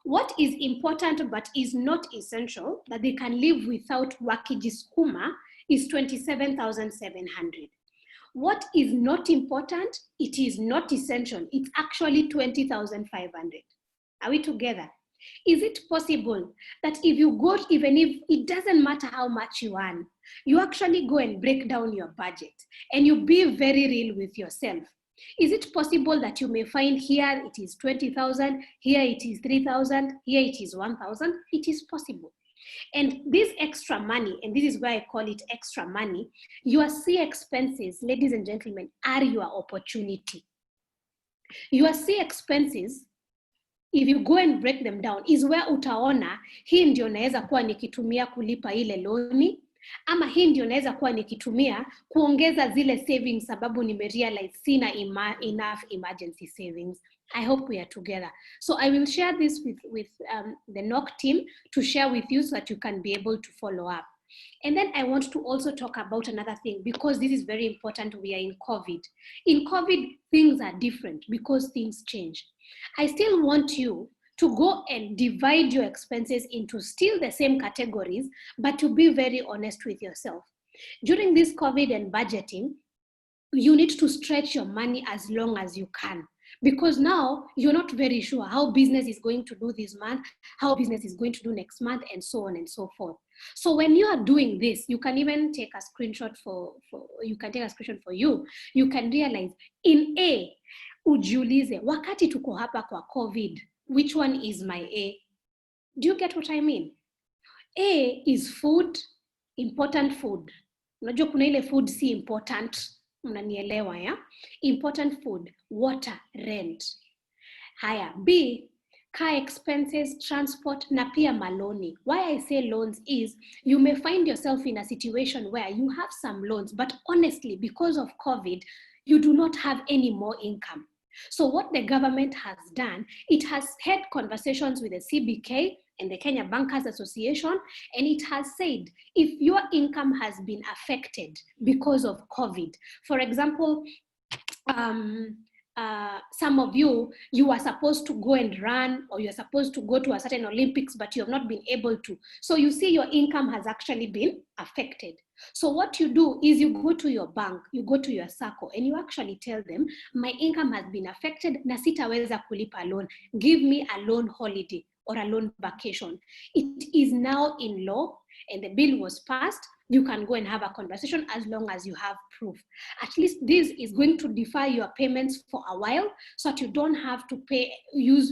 What is important but is not essential, that they can live without wakijiskuma, is 27,700. What is not important, it is not essential, it's actually 20,500. Are we together? Is it possible that if you go, even if it doesn't matter how much you earn, you actually go and break down your budget and you be very real with yourself? Is it possible that you may find here it is 20,000, here it is 3,000, here it is 1,000? It is possible. And this extra money, and this is why I call it extra money, your C expenses, ladies and gentlemen, are your opportunity. Your C expenses, if you go and break them down, is where utaona, hii ndio naweza kuwa nikitumia kulipa ile loni, ama hii ndio naweza kuwa nikitumia kuongeza zile savings sababu nimerealize sina enough emergency savings. I hope we are together. So I will share this with the NOC team to share with you so that you can be able to follow up. And then I want to also talk about another thing, because this is very important. We are in COVID. In COVID, things are different because things change. I still want you to go and divide your expenses into still the same categories, but to be very honest with yourself. During this COVID and budgeting, you need to stretch your money as long as you can, because now you're not very sure how business is going to do this month, how business is going to do next month, and so on and so forth. So when you are doing this, you can even take a screenshot you can realize in A, ujiulize, wakati tuko hapa kwa COVID, which one is my A? Do you get what I mean? A is food, important food. Unajua kuna ile food si important, unanielewa ya? Important food, water, rent. Haya, B, car expenses, transport, na pia maloni. Why I say loans is, you may find yourself in a situation where you have some loans, but honestly, because of COVID, you do not have any more income. So what the government has done, it has had conversations with the CBK and the Kenya Bankers Association, and it has said, if your income has been affected because of COVID, for example, some of you are supposed to go and run, or you're supposed to go to a certain Olympics, but you have not been able to. So you see your income has actually been affected. So what you do is you go to your bank, you go to your SACCO, and you actually tell them, my income has been affected, na sitaweza kulipa loan. Give me a loan holiday or a loan vacation. It is now in law, and the bill was passed. You can go and have a conversation as long as you have proof. At least this is going to defer your payments for a while, so that you don't have to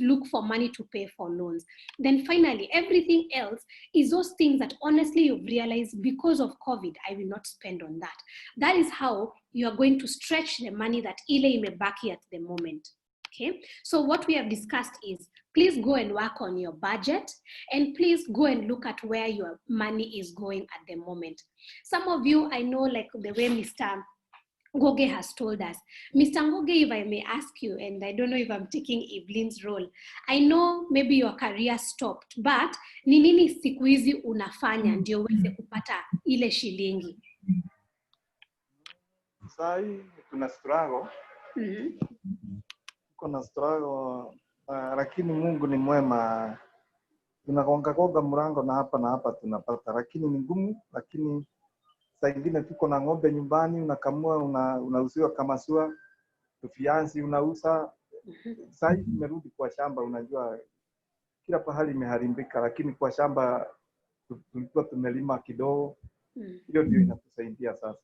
look for money to pay for loans. Then finally, everything else is those things that honestly you've realized, because of COVID, I will not spend on that. That is how you are going to stretch the money that ile imebaki at the moment. Okay, so what we have discussed is, please go and work on your budget, and please go and look at where your money is going at the moment. Some of you, I know, like the way Mr. Ngugi has told us. Mr. Ngugi, if I may ask you, and I don't know if I'm taking Evelyn's role, I know maybe your career stopped, but ni nini siku hizi unafanya ndio uweze kupata ile shilingi? Sasa hii tuna struggle. Kuna struggle, lakini Mungu ni mwema. Tunagonga mlango na hapa tunapata, lakini ni ngumu. Lakini saa nyingine tuko na ng'ombe nyumbani, unakamua, unauziwa kama sua, tufiansi unauza. Sasa hivi tumerudi kwa shamba, unajua kila pahali imeharibika, lakini kwa shamba tulikuwa tumelima kidogo. Hiyo ndio inatusaidia sasa.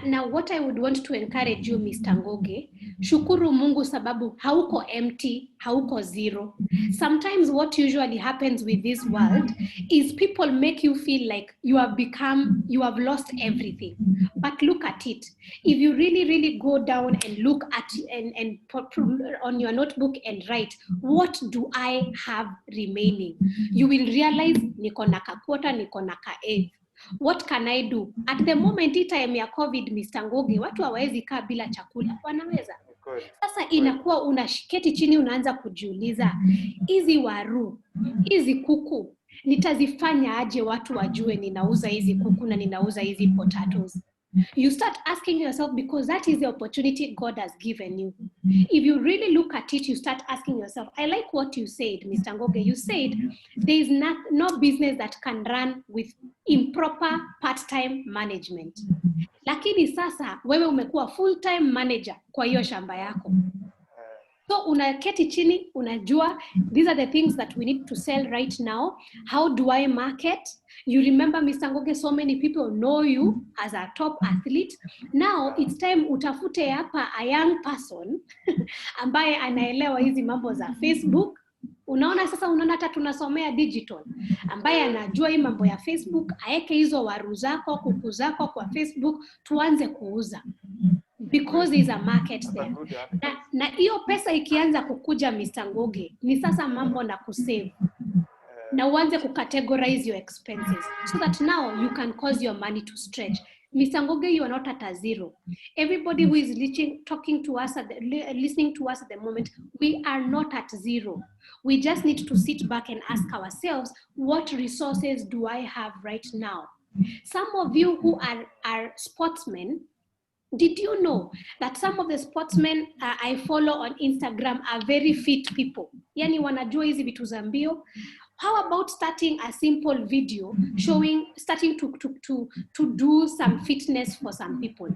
Now what I would want to encourage you, Mr. Ngugi, shukuru Mungu sababu hauko empty, hauko zero. Sometimes what usually happens with this world is people make you feel like you have lost everything. But look at it. If you really go down and look at and on your notebook and write, what do I have remaining? You will realize niko na kakota, niko na ka-eighth. What can I do? At the moment, hii time ya COVID, Mr. Ngugi, watu hawawezi kaa bila chakula. Wanaweza. Sasa inakuwa unashiketi chini, unaanza kujiuliza, hizi waru, hizi kuku, nitazifanya aje watu wajue ninauza hizi kuku na ninauza hizi potatoes? You start asking yourself, because that is the opportunity God has given you. If you really look at it, you start asking yourself. I like what you said, Mr. Ngugi. You said there is no business that can run with improper part-time management. Lakini sasa wewe umekuwa full-time manager kwa hiyo shamba yako. So unaketi chini, unajua, these are the things that we need to sell right now. How do I market? You remember, Mr. Ngugi, so many people know you as a top athlete. Now it's time utafute hapa a young person ambaye anaelewa hizi mambo za Facebook. Unaona hata tunasomea digital, ambaye anajua hii mambo ya Facebook, aeke hizo waru zako, kuku zako kwa Facebook, tuanze kuuza. Because there's a market there. Na hiyo pesa ikianza kukuja, Mr. Ngugi, ni sasa mambo na kusave. Na uanze kucategorize your expenses, so that now you can cause your money to stretch. Mr. Ngugi, you are not at a zero. Everybody who is listening to us at the moment, we are not at zero. We just need to sit back and ask ourselves, what resources do I have right now? Some of you who are sportsmen, did you know that some of the sportsmen I follow on Instagram are very fit people? Yani wanajua hizi vitu za mbio. How about starting a simple video starting to do some fitness for some people,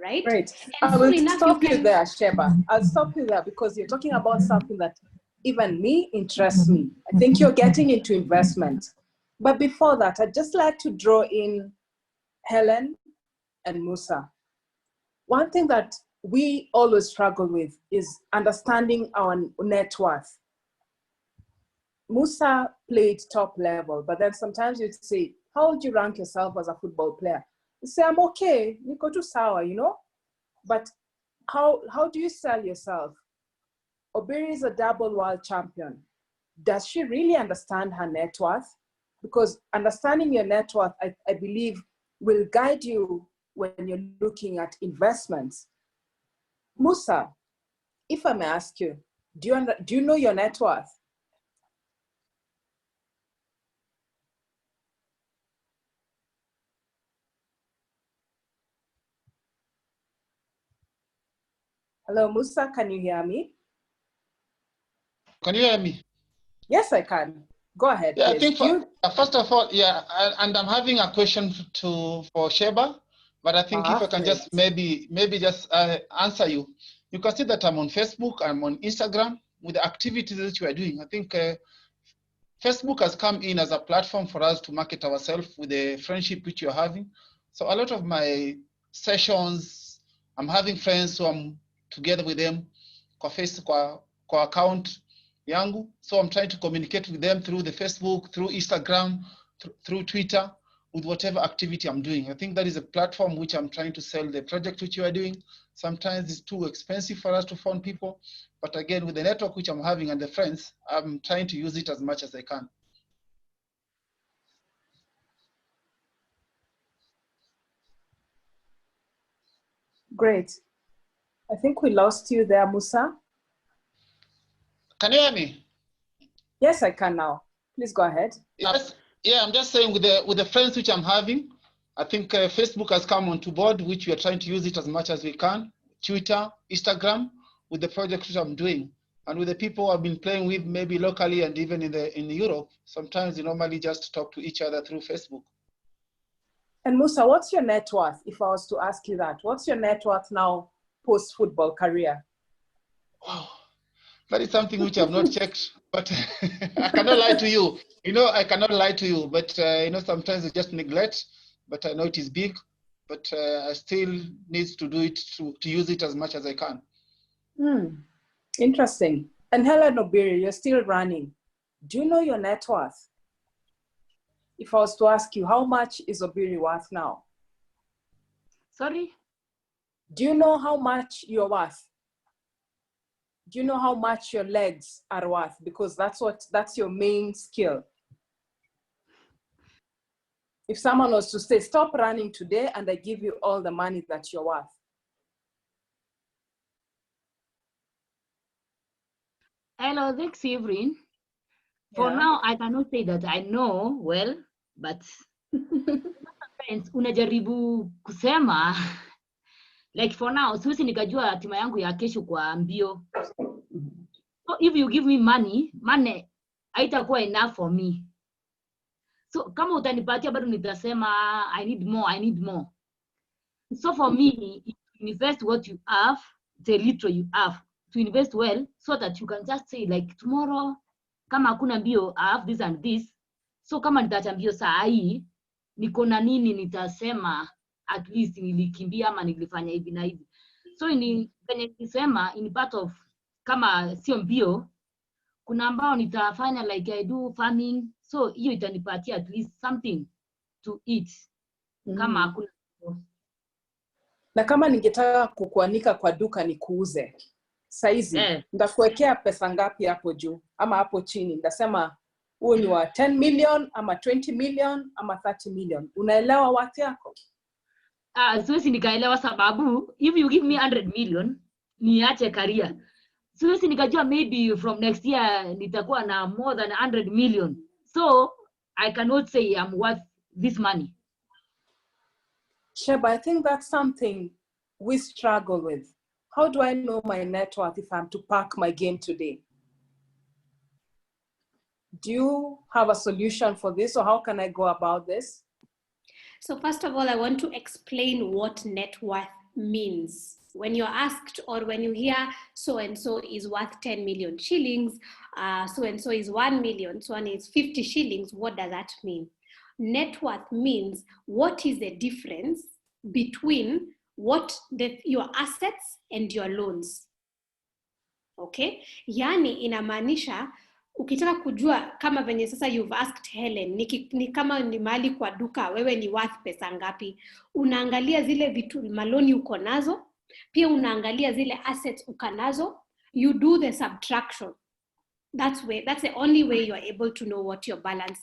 right? Right. I will stop you there, Sheba. I'll stop you there, because you're talking about something that even me interests me. I think you're getting into investment. But before that, I'd just like to draw in Hellen and Musa. One thing that we always struggle with is understanding our net worth. Musa played top level, but then sometimes you'd say, how would you rank yourself as a football player? You say, I'm okay, niko tu sawa, you know? But how do you sell yourself? Obiri is a double world champion. Does she really understand her net worth? Because understanding your net worth, I believe, will guide you when you're looking at investments. Musa, if I may ask you, do you know your net worth? Hello, Musa, can you hear me? Can you hear me? Yes, I can. Go ahead, Yeah, please. I think first of all, yeah, and I'm having a question for Sheba, but I think if I can just maybe just answer you. You can see that I'm on Facebook, I'm on Instagram with the activities that you are doing. I think Facebook has come in as a platform for us to market ourselves with the friendship which you're having. So a lot of my sessions, I'm having friends who I'm together with them kwa account yangu. So I'm trying to communicate with them through the Facebook, through Instagram, through Twitter, with whatever activity I'm doing. I think that is a platform which I'm trying to sell the project which you are doing. Sometimes it's too expensive for us to phone people. But again, with the network which I'm having and the friends, I'm trying to use it as much as I can. Great. I think we lost you there, Musa. Can you hear me? Yes, I can now. Please go ahead. Yes. Yeah, I'm just saying with the friends which I'm having, I think Facebook has come onto board, which we are trying to use it as much as we can. Twitter, Instagram, with the project which I'm doing. And with the people I've been playing with, maybe locally and even in Europe, sometimes we normally just talk to each other through Facebook. And Musa, what's your net worth? If I was to ask you that, what's your net worth now post-football career? Wow, that is something which I've not checked, but I cannot lie to you. You know, I cannot lie to you, but you know, sometimes I just neglect, but I know it is big, but I still need to do it, to use it as much as I can. Interesting. And Hellen Obiri, you're still running. Do you know your net worth? If I was to ask you, how much is Obiri worth now? Sorry? Do you know how much you're worth? Do you know how much your legs are worth? Because that's your main skill. If someone was to say, stop running today and I give you all the money that you're worth. Hello, thanks, Evelyn. For now, I cannot say that I know well, but sometimes unajaribu kusema, like for now, siwezi nikajua hatima yangu ya kesho kwa mbio. So if you give me money haitakuwa enough for me. So kama utanipatia bado nitasema I need more. So for me, invest what you have, the little you have, to invest well so that you can just say like tomorrow, kama hakuna mbio, I have this and this. So kama nitaacha mbio saa hii, niko na nini nitasema at least nilikimbia ama nilifanya hivi na hivi. So kwenye nisema in part of kama sio mbio, kuna ambao nitafanya like I do farming, so hiyo itanipatia at least something to eat. Kama hakuna na kama ningetaka kukuanika kwa duka nikuuze saizi, nitakuwekea pesa ngapi hapo juu ama hapo chini? Nitasema huo ni wa 10 million ama 20 million ama 30 million. Unaelewa watu yako? Siwezi nikaelewa sababu if you give me 100 million niache career. Siwezi nikajua maybe from next year nitakuwa na more than 100 million. So I cannot say I'm worth this money. Sheba, I think that's something we struggle with. How do I know my net worth if I'm to park my game today? Do you have a solution for this, or how can I go about this? So first of all, I want to explain what net worth means. When you're asked or when you hear so-and-so is worth 10 million shillings, so-and-so is 1 million, so-and is 50 shillings, what does that mean? Net worth means what is the difference between your assets and your loans. Okay? Yani inamaanisha, ukitaka kujua kama venye sasa you've asked Hellen, ni kama ni mali kwa duka, wewe ni worth pesa ngapi? Unaangalia zile vitu maloni uko nazo, pia unaangalia zile assets uko nazo, you do the subtraction. That's the only way you are able to know what your balance,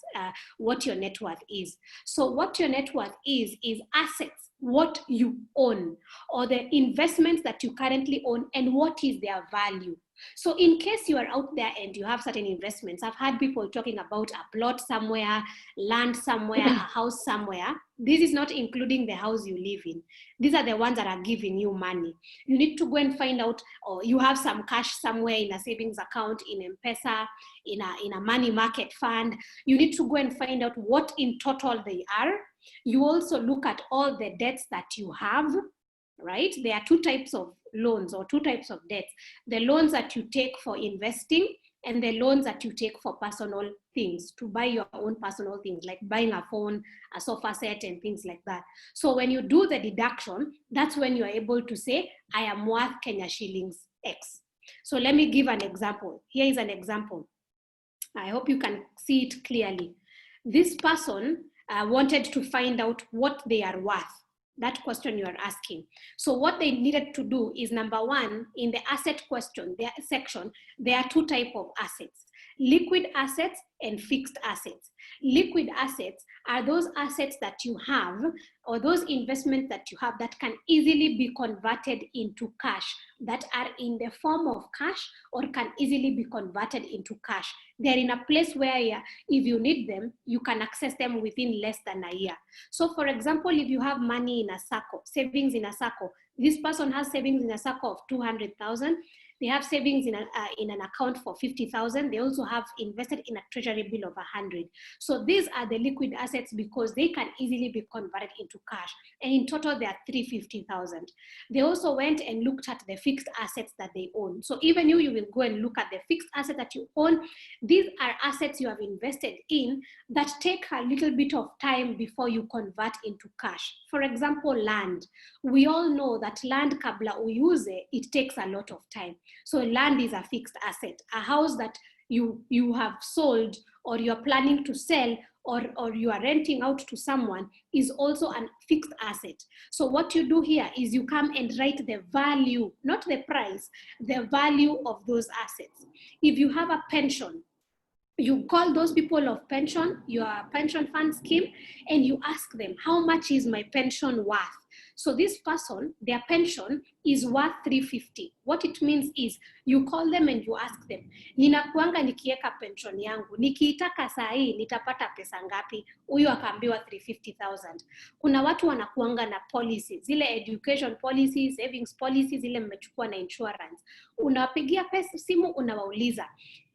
what your net worth is. So what your net worth is assets what you own, or the investments that you currently own, and what is their value. So in case you are out there and you have certain investments, I've had people talking about a plot somewhere, land somewhere, a house somewhere. This is not including the house you live in. These are the ones that are giving you money. You need to go and find out, or you have some cash somewhere in a savings account, in M-Pesa, in a money market fund. You need to go and find out what in total they are. You also look at all the debts that you have, right? There are two types of loans or two types of debts. The loans that you take for investing and the loans that you take for personal things, to buy your own personal things, like buying a phone, a sofa set, and things like that. So when you do the deduction, that's when you are able to say, I am worth Kenya shillings X. So let me give an example. Here is an example. I hope you can see it clearly. This person wanted to find out what they are worth. That question you are asking. So what they needed to do is, number one, in the asset question, their section, there are two types of assets: liquid assets and fixed assets. Liquid assets are those assets that you have, or those investments that you have that can easily be converted into cash, that are in the form of cash or can easily be converted into cash. They're in a place where if you need them, you can access them within less than a year. So for example, if you have money in a SACCO, savings in a SACCO, this person has savings in a SACCO of 200,000. They have savings in an account for 50,000. They also have invested in a treasury bill of 100. So these are the liquid assets because they can easily be converted into cash. And in total, they are 350,000. They also went and looked at the fixed assets that they own. So even you will go and look at the fixed asset that you own. These are assets you have invested in that take a little bit of time before you convert into cash. For example, land. We all know that land, kabla uyuze, it takes a lot of time. So land is a fixed asset. A house that you have sold or you're planning to sell or you are renting out to someone is also a fixed asset. So what you do here is you come and write the value, not the price, the value of those assets. If you have a pension, you call those people of pension, your pension fund scheme, and you ask them, how much is my pension worth? So this person, their pension is worth 350. What it means is, you call them and you ask them, ninakuanga nikieka pension yangu, nikiitaka saa hii nitapata pesa ngapi? Huyu akaambiwa 350,000. Kuna watu wanakuanga na policies, zile education policies, savings policies, zile mmechukua na insurance. Unawapigia simu, unawauliza,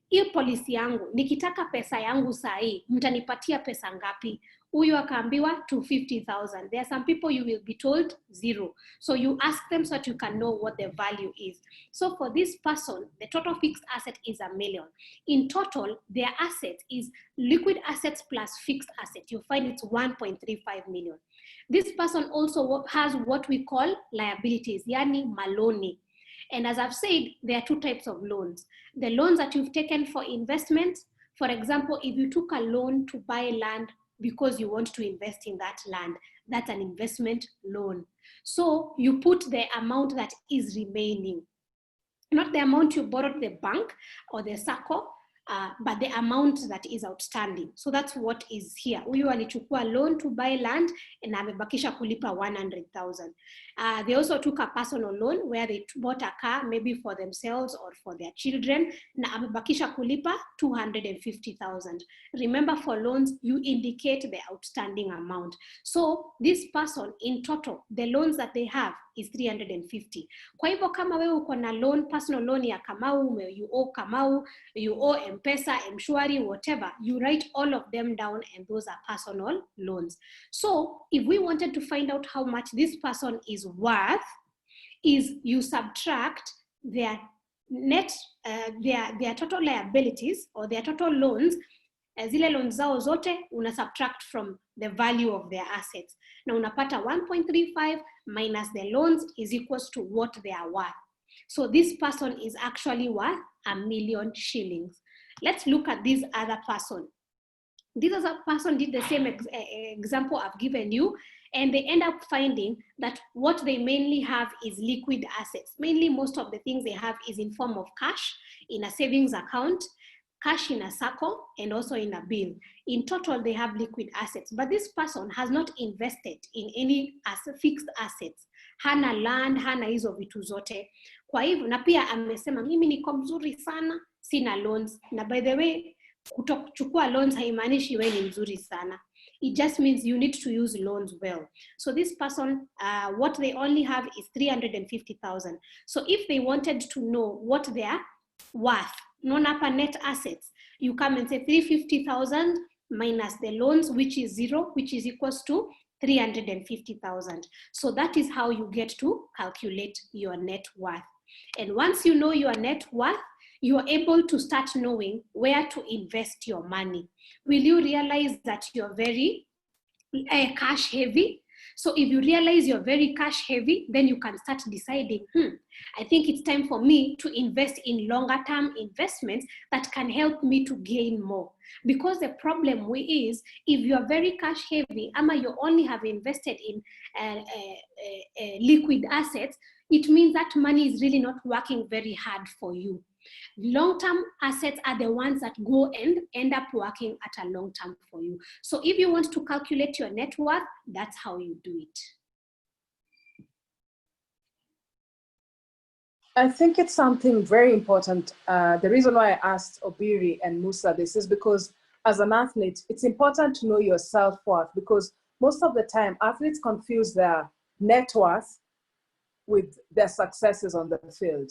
hiyo policy yangu, nikitaka pesa yangu saa hii, mtanipatia pesa ngapi? Huyu akaambiwa 250,000. There are some people you will be told zero. So you ask them so that you can know what the value is. So for this person, the total fixed asset is $1 million. In total, their asset is liquid assets plus fixed asset. You find it's 1.35 million. This person also has what we call liabilities, yani maloni. And as I've said, there are two types of loans. The loans that you've taken for investment, for example, if you took a loan to buy land because you want to invest in that land, that's an investment loan. So you put the amount that is remaining, not the amount you borrowed the bank or the SACCO, but the amount that is outstanding. So that's what is here. Huyu alichukua loan to buy land and amebakisha kulipa 100,000. They also took a personal loan where they bought a car, maybe for themselves or for their children, na amebakisha kulipa 250,000. Remember, for loans, you indicate the outstanding amount. So this person, in total, the loans that they have is 350. Kwa hivyo kama wewe uko na loan, personal loan ya Kamau, you owe Kamau, you owe M-Pesa, M-Shwari, whatever, you write all of them down and those are personal loans. So if we wanted to find out how much this person is worth, is you subtract their net, their total liabilities or their total loans, zile loans zao zote una subtract from the value of their assets. Na unapata 1.35 minus the loans is equals to what they are worth. So this person is actually worth 1 million shillings. Let's look at this other person. This other person did the same example I've given you, and they end up finding that what they mainly have is liquid assets. Mainly, most of the things they have is in form of cash in a savings account, cash in a circle, and also in a bill. In total, they have liquid assets, but this person has not invested in any fixed assets. Hana land, hana hizo vitu zote. Kwa hivyo, na pia amesema, mimi niko mzuri sana, sina loans. Na by the way, kutokuchukua loans haimaanishi wewe ni mzuri sana. It just means you need to use loans well. So this person, what they only have is 350,000. So if they wanted to know what their worth, non-upper net assets, you come and say 350,000 minus the loans, which is 0, which is equals to 350,000. So that is how you get to calculate your net worth. And once you know your net worth, you are able to start knowing where to invest your money. Will you realize that you're very cash heavy? So if you realize you're very cash heavy, then you can start deciding, I think it's time for me to invest in longer term investments that can help me to gain more. Because the problem is, if you're very cash heavy, ama you only have invested in liquid assets, it means that money is really not working very hard for you. Long-term assets are the ones that go and end up working at a long term for you. So if you want to calculate your net worth, that's how you do it. I think it's something very important. The reason why I asked Obiri and Musa this is because as an athlete, it's important to know your self-worth, because most of the time athletes confuse their net worth with their successes on the field.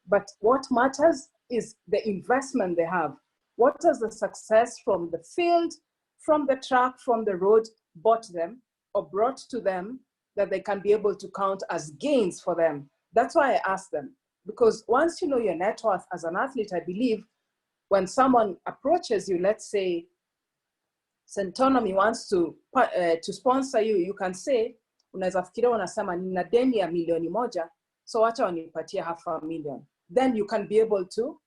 But what matters is the investment they have. What does the success from the field, from the track, from the road bought them or brought to them that they can be able to count as gains for them? That's why I asked them. Because once you know your net worth as an athlete, I believe when someone approaches you, let's say Centonomy wants to sponsor you, you can say, unaweza fikiria unasema nina deni ya milioni moja, so wacha wanipatie $500,000. Then you can be able to,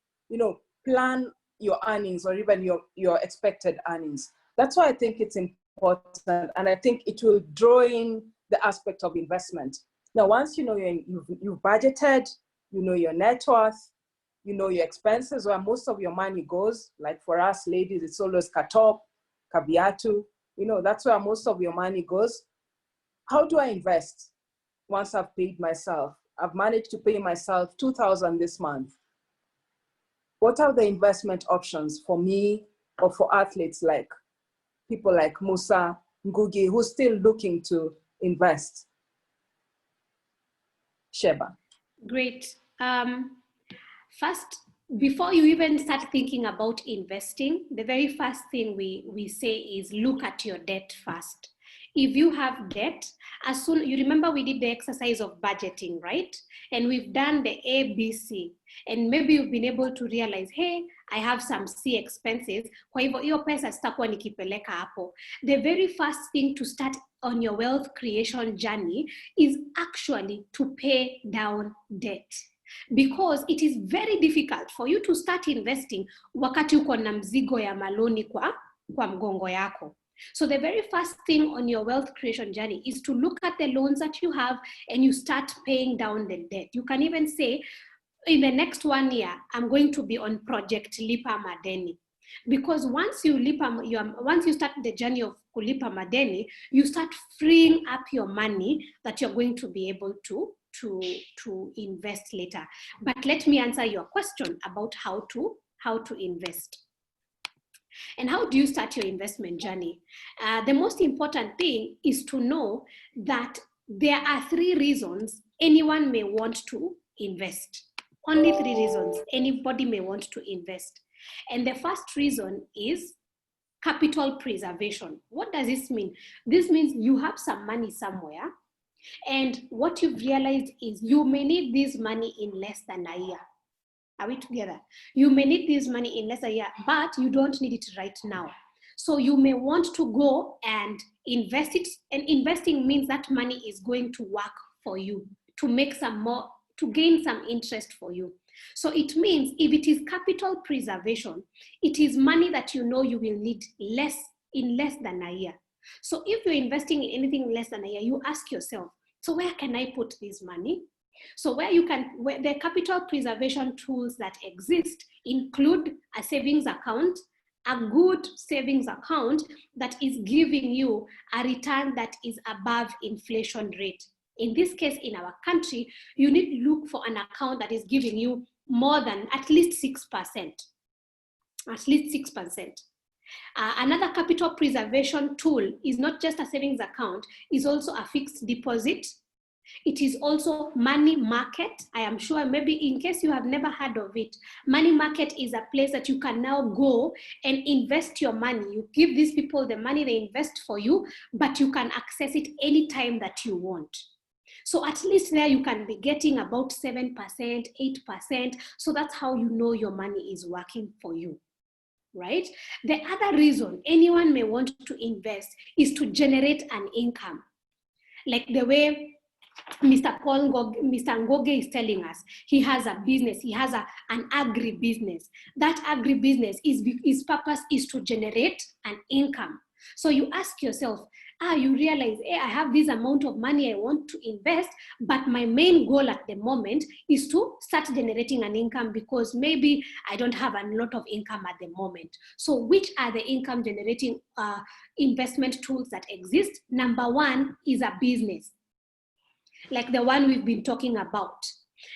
plan your earnings or even your expected earnings. That's why I think it's important, and I think it will draw in the aspect of investment. Now, once you know you've budgeted, you know your net worth, you know your expenses, where most of your money goes. Like for us ladies, it's always katop, kabiatu. That's where most of your money goes. How do I invest once I've paid myself? I've managed to pay myself $2,000 this month. What are the investment options for me or for athletes like people like Musa, Ngugi, who's still looking to invest? Sheba. Great. First, before you even start thinking about investing, the very first thing we say is look at your debt first. If you have debt, you remember we did the exercise of budgeting, right? And we've done the A, B, C. And maybe you've been able to realize, hey, I have some C expenses. Kwa hivyo hiyo pesa sitakuwa nikipeleka hapo. The very first thing to start on your wealth creation journey is actually to pay down debt. Because it is very difficult for you to start investing wakati uko na mzigo ya maloni kwa mgongo yako. So the very first thing on your wealth creation journey is to look at the loans that you have and you start paying down the debt. You can even say, in the next 1 year, I'm going to be on Project Lipa Madeni. Because once you start the journey of Kulipa Madeni, you start freeing up your money that you're going to be able to invest later. But let me answer your question about how to invest. And how do you start your investment journey? The most important thing is to know that there are 3 reasons anyone may want to invest. Only 3 reasons anybody may want to invest. And the first reason is capital preservation. What does this mean? This means you have some money somewhere, and what you've realized is you may need this money in less than a year. Are we together? You may need this money in less than a year, but you don't need it right now. So you may want to go and invest it. And investing means that money is going to work for you to make some more, to gain some interest for you. So it means if it is capital preservation, it is money that you know you will need in less than a year. So if you're investing in anything less than a year, you ask yourself, so where can I put this money? So where the capital preservation tools that exist include a savings account, a good savings account that is giving you a return that is above inflation rate. In this case, in our country, you need to look for an account that is giving you more than at least 6%. At least 6%. Another capital preservation tool is not just a savings account, is also a fixed deposit. It is also money market. I am sure maybe in case you have never heard of it, money market is a place that you can now go and invest your money. You give these people the money, they invest for you, but you can access it anytime that you want. So at least there you can be getting about 7%, 8%. So that's how you know your money is working for you, right? The other reason anyone may want to invest is to generate an income. Like the way Mr. Ngugi is telling us, he has a business, he has an agri-business. That agri-business, his purpose is to generate an income. So you ask yourself, you realize, hey, I have this amount of money I want to invest, but my main goal at the moment is to start generating an income because maybe I don't have a lot of income at the moment. So which are the income generating investment tools that exist? Number one is a business, like the one we've been talking about.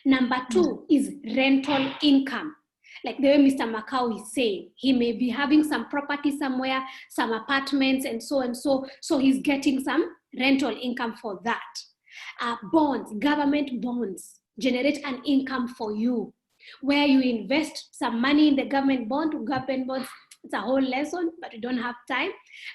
Number two is rental income. Like the way Mr. Makau is saying, he may be having some property somewhere, some apartments and so, so he's getting some rental income for that. Bonds, government bonds generate an income for you, where you invest some money in the government bond. Government bonds, it's a whole lesson, but we don't have time.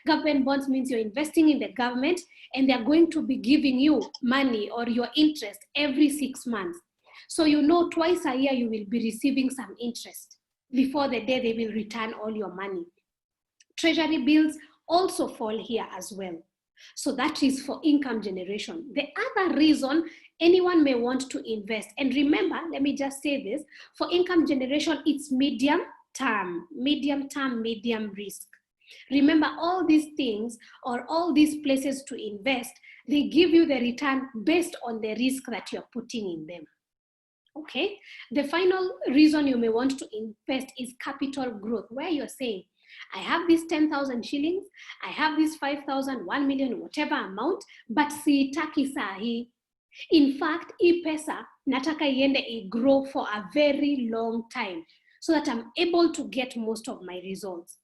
Government bonds means you're investing in the government and they're going to be giving you money or your interest every 6 months. So you know twice a year you will be receiving some interest before the day they will return all your money. Treasury bills also fall here as well. So that is for income generation. The other reason anyone may want to invest, and remember, let me just say this, for income generation, it's medium term, medium risk. Remember, all these things or all these places to invest, they give you the return based on the risk that you're putting in them. Okay, the final reason you may want to invest is capital growth, where you're saying, I have this 10,000 shillings, I have this 5,000, 1 million, whatever amount, but siitaki sahi. In fact, pesa nataka iende grow for a very long time so that I'm able to get most of my results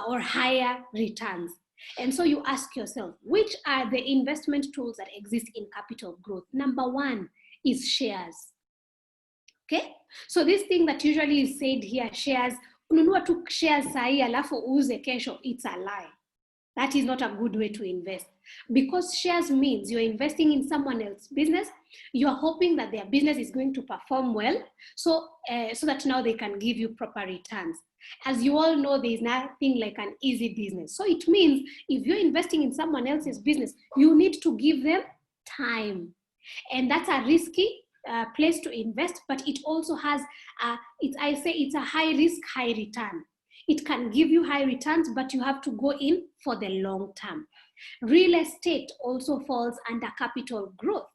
or higher returns. And so you ask yourself, which are the investment tools that exist in capital growth? Number one is shares. Okay, so this thing that usually is said here, shares, ununua tu shares sahi alafu uuze kesho, it's a lie. That is not a good way to invest, because shares means you're investing in someone else's business. You're hoping that their business is going to perform well, so that now they can give you proper returns. As you all know, there is nothing like an easy business. So it means if you're investing in someone else's business, you need to give them time. And that's a risky place to invest, but it also has, I say it's a high risk, high return. It can give you high returns, but you have to go in for the long term. Real estate also falls under capital growth.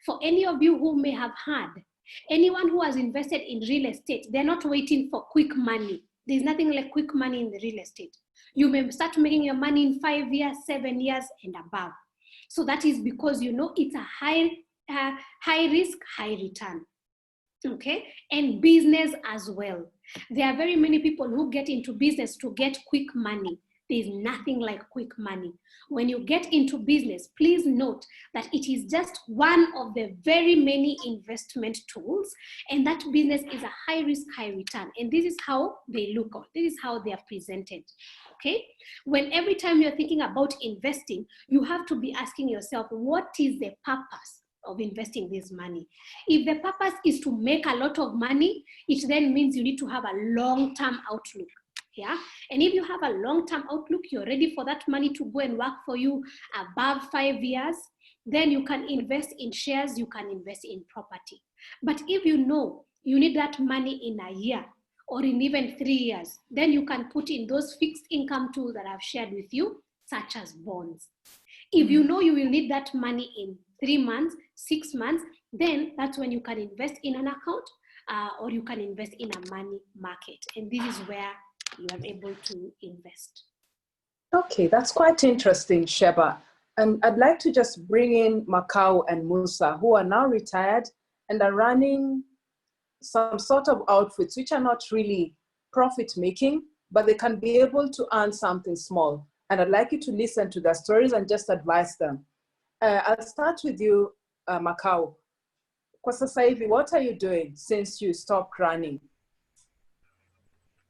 For any of you who may have had, anyone who has invested in real estate, they're not waiting for quick money. There's nothing like quick money in the real estate. You may start making your money in 5 years, 7 years and above. So that is because you know it's a high risk, high return. Okay, and business as well. There are very many people who get into business to get quick money. There's nothing like quick money. When you get into business, please note that it is just one of the very many investment tools, and that business is a high risk, high return. And this is how they look, this is how they are presented. Okay, when every time you're thinking about investing, you have to be asking yourself, what is the purpose of investing this money? If the purpose is to make a lot of money, it then means you need to have a long-term outlook. Yeah, and if you have a long-term outlook, you're ready for that money to go and work for you above 5 years, then you can invest in shares, you can invest in property. But if you know you need that money in a year or in even 3 years, then you can put in those fixed income tools that I've shared with you, such as bonds. If you know you will need that money in 3 months, 6 months, then that's when you can invest in an account or you can invest in a money market. And this is where you are able to invest. Okay, that's quite interesting, Sheba. And I'd like to just bring in Makau and Musa, who are now retired and are running some sort of outfits which are not really profit-making, but they can be able to earn something small. And I'd like you to listen to their stories and just advise them. I'll start with you, Makau. Kwa sasa hivi, what are you doing since you stopped running?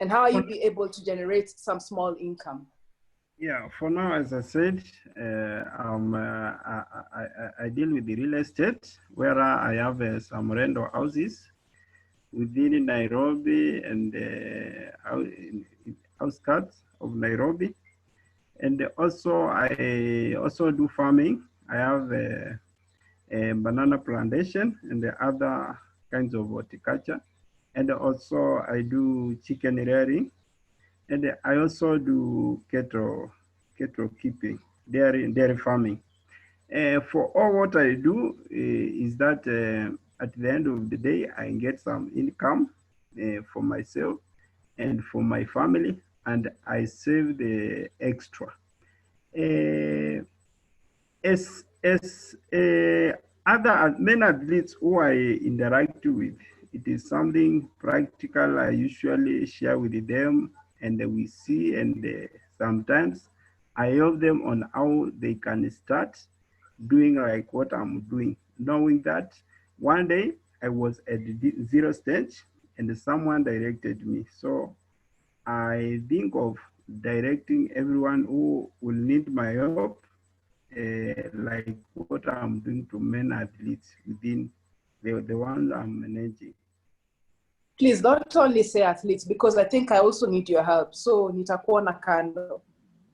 And how are you be able to generate some small income? Yeah, for now, as I said, I deal with the real estate, where I have some rental houses within Nairobi and outskirts of Nairobi. And also, I also do farming. I have a banana plantation and the other kinds of horticulture. And also, I do chicken rearing. And I also do cattle keeping, dairy farming. For all what I do is that at the end of the day, I get some income for myself and for my family, and I save the extra. As other many athletes who I interact with, it is something practical I usually share with them, and we see, and sometimes I help them on how they can start doing like what I'm doing, knowing that one day I was at the zero stage and someone directed me. So I think of directing everyone who will need my help, like what I'm doing to men athletes within the ones I'm managing. Please don't only say athletes, because I think I also need your help. So nitakuwa na kando.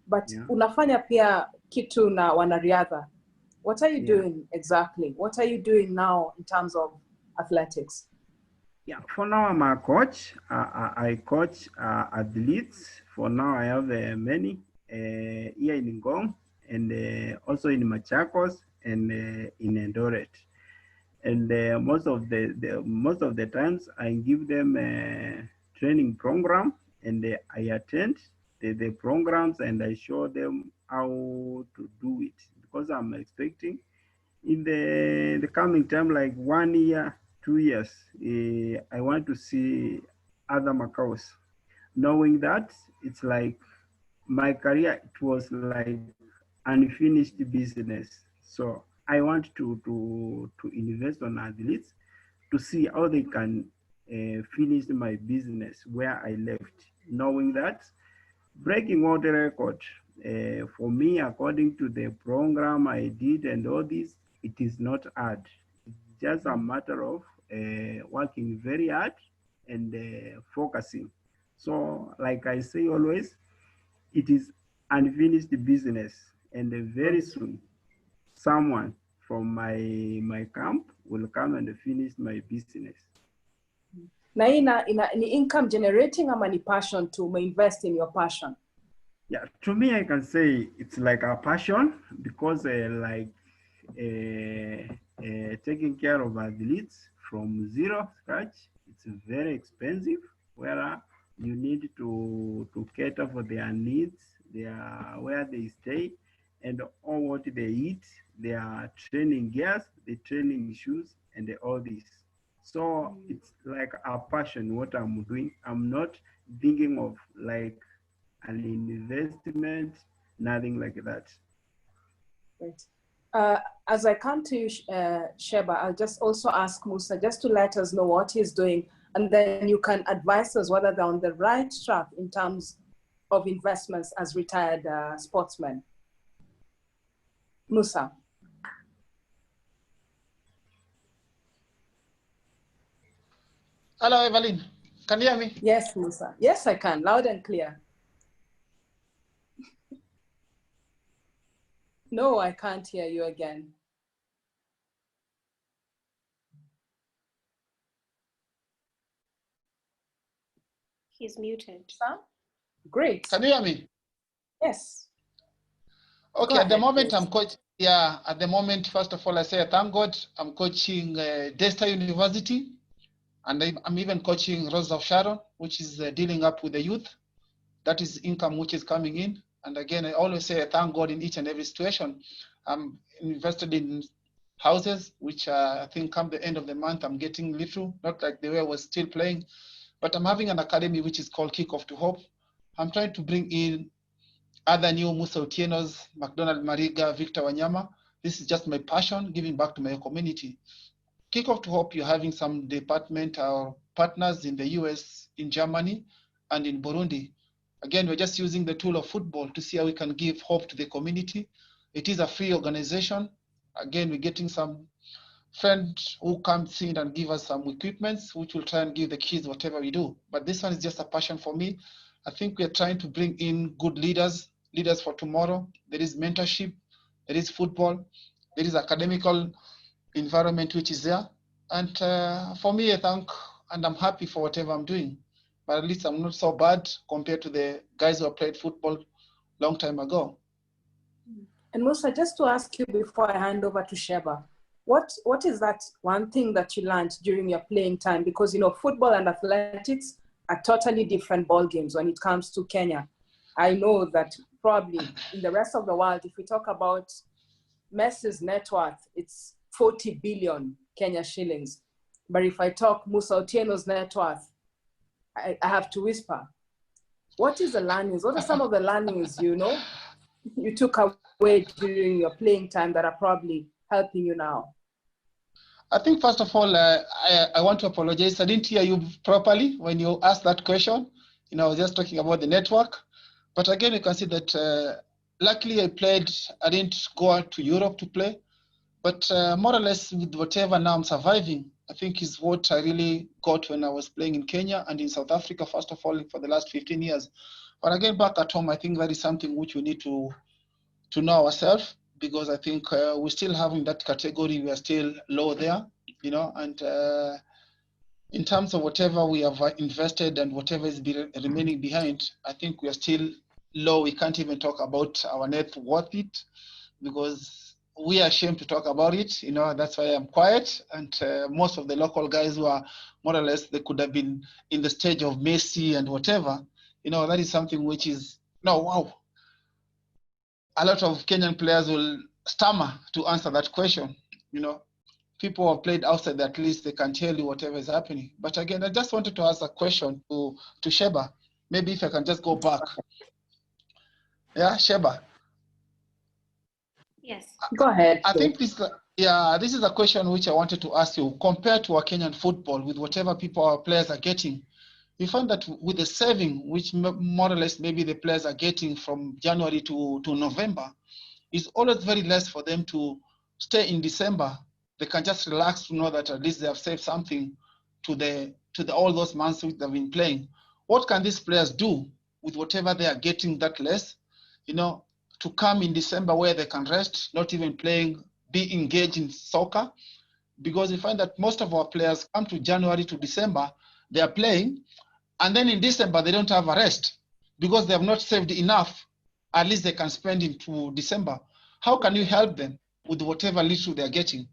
But yeah. Unafanya pia kitu na wanariadha. What are you doing exactly? What are you doing now in terms of athletics? Yeah, for now I'm a coach. I coach athletes. For now I have many here in Ngong and also in Machakos and in Eldoret. And most of the times I give them a training program, and I attend the programs and I show them how to do it, because I'm expecting in the coming time, like 1 year, 2 years, I want to see other Macaus, knowing that it's like my career, it was like unfinished business. So I want to invest on athletes to see how they can finish my business where I left, knowing that breaking all the record for me, according to the program I did and all this, it is not hard. It's just a matter of working very hard and focusing. So like I say always, it is unfinished business, and very soon someone from my camp will come and finish my business. Na ni income generating ama ni passion to invest in your passion? Yeah, to me I can say it's like a passion, because taking care of athletes from zero scratch, it's very expensive, where you need to cater for their needs, where they stay, and all what they eat, their training gears, the training shoes, and all this. So it's like a passion what I'm doing. I'm not thinking of like an investment, nothing like that. Right. As I come to you, Sheba, I'll just also ask Musa just to let us know what he's doing, and then you can advise us whether they're on the right track in terms of investments as retired sportsmen. Musa. Hello, Evelyn. Can you hear me? Yes, Musa. Yes, I can, loud and clear. No, I can't hear you again. He's muted. Huh? Great. Can you hear me? Yes. Okay, at the moment I'm coaching Yeah, at the moment, first of all, I say thank God. I'm coaching Desta University, and I'm even coaching Rose of Sharon, which is dealing up with the youth. That is income which is coming in. And again, I always say thank God in each and every situation. I'm invested in houses, which I think come the end of the month, I'm getting little, not like the way I was still playing. But I'm having an academy which is called Kick Off to Hope. I'm trying to bring in other new Musa Otienos, McDonald Mariga, Victor Wanyama. This is just my passion, giving back to my community. Kick Off to Hope, you're having some department or partners in the US, in Germany, and in Burundi. Again, we're just using the tool of football to see how we can give hope to the community. It is a free organization. Again, we're getting some friends who comes in and give us some equipments, which will try and give the kids whatever we do. But this one is just a passion for me. I think we're trying to bring in good leaders for tomorrow. There is mentorship, there is football, there is academical environment which is there. And for me, I thank and I'm happy for whatever I'm doing. But at least I'm not so bad compared to the guys who have played football long time ago. And Musa, just to ask you before I hand over to Sheba, what is that one thing that you learned during your playing time? Because, you know, football and athletics are totally different ball games when it comes to Kenya. I know that probably in the rest of the world, if we talk about Messi's net worth, it's 40 billion Kenya shillings. But if I talk Musa Otieno's net worth, I have to whisper. What is the learnings? What are some of the learnings, you know, you took away during your playing time that are probably helping you now? I think first of all, I want to apologize. I didn't hear you properly when you asked that question. You know, I was just talking about the network. But again, you can see that luckily I didn't go out to Europe to play. But more or less with whatever now I'm surviving, I think is what I really got when I was playing in Kenya and in South Africa, first of all, for the last 15 years. But again, back at home, I think that is something which we need to know ourselves, because I think we're still having that category. We are still low there, you know, and in terms of whatever we have invested and whatever is remaining behind, I think we are still low. We can't even talk about our net worth it, because we are ashamed to talk about it, you know. That's why I'm quiet. And most of the local guys who are more or less, they could have been in the stage of Messi and whatever, you know, that is something which is, no, wow. A lot of Kenyan players will stammer to answer that question, you know. People who have played outside, at least they can tell you whatever is happening. But again, I just wanted to ask a question to Sheba. Maybe if I can just go back. Yeah, Sheba. Yes. Go ahead. I think this is a question which I wanted to ask you. Compared to our Kenyan football, with whatever our players are getting, you find that with the saving, which more or less maybe the players are getting from January to November, is always very less for them to stay in December. They can just relax to know that at least they have saved something to all those months which they've been playing. What can these players do with whatever they are getting that less, you know, to come in December where they can rest, not even playing, be engaged in soccer? Because you find that most of our players come to January to December, they are playing, and then in December they don't have a rest because they have not saved enough. At least they can spend into December. How can you help them with whatever little they're getting?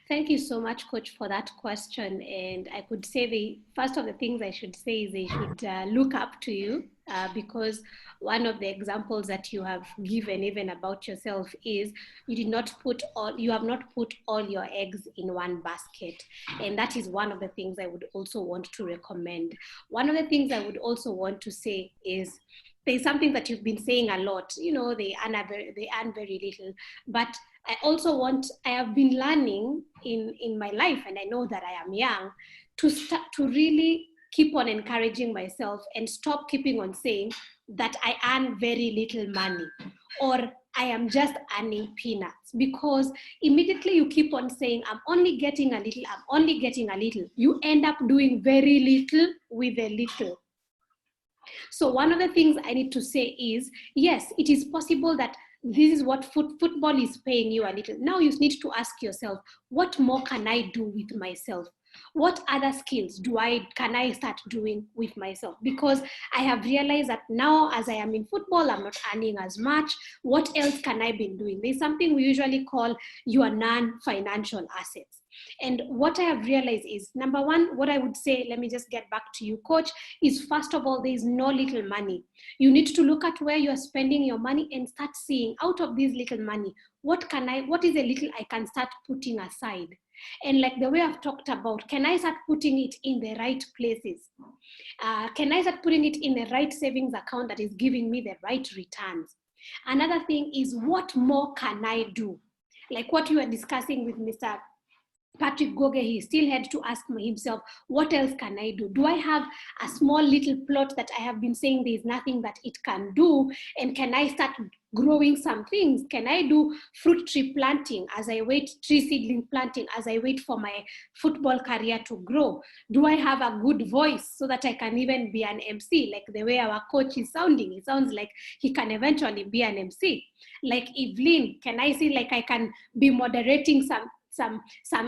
Thank you so much, Coach, for that question. And I could say the first of the things I should say is they should look up to you, because one of the examples that you have given even about yourself is you have not put all your eggs in one basket. And that is one of the things I would also want to recommend. One of the things I would also want to say is there's something that you've been saying a lot, you know, they earn very little, but I have been learning in my life, and I know that I am young, to really keep on encouraging myself and stop keeping on saying that I earn very little money or I am just earning peanuts, because immediately you keep on saying, I'm only getting a little, you end up doing very little with a little. So one of the things I need to say is, yes, it is possible that this is what football is paying you a little. Now you need to ask yourself, what more can I do with myself? What other skills can I start doing with myself? Because I have realized that now as I am in football, I'm not earning as much. What else can I be doing? There's something we usually call your non-financial assets. And what I have realized is, number one, what I would say, let me just get back to you, coach, is first of all, there is no little money. You need to look at where you're spending your money and start seeing, out of this little money, what is a little I can start putting aside? And like the way I've talked about, can I start putting it in the right places? Can I start putting it in the right savings account that is giving me the right returns? Another thing is, what more can I do? Like what you were discussing with Mr. Patrick Goge, he still had to ask himself, what else can I do? Do I have a small little plot that I have been saying there's nothing that it can do? And can I start growing some things? Can I do fruit tree planting as I wait, tree seedling planting as I wait for my football career to grow? Do I have a good voice so that I can even be an MC? Like the way our coach is sounding, it sounds like he can eventually be an MC. Like Evelyn, can I see like I can be moderating some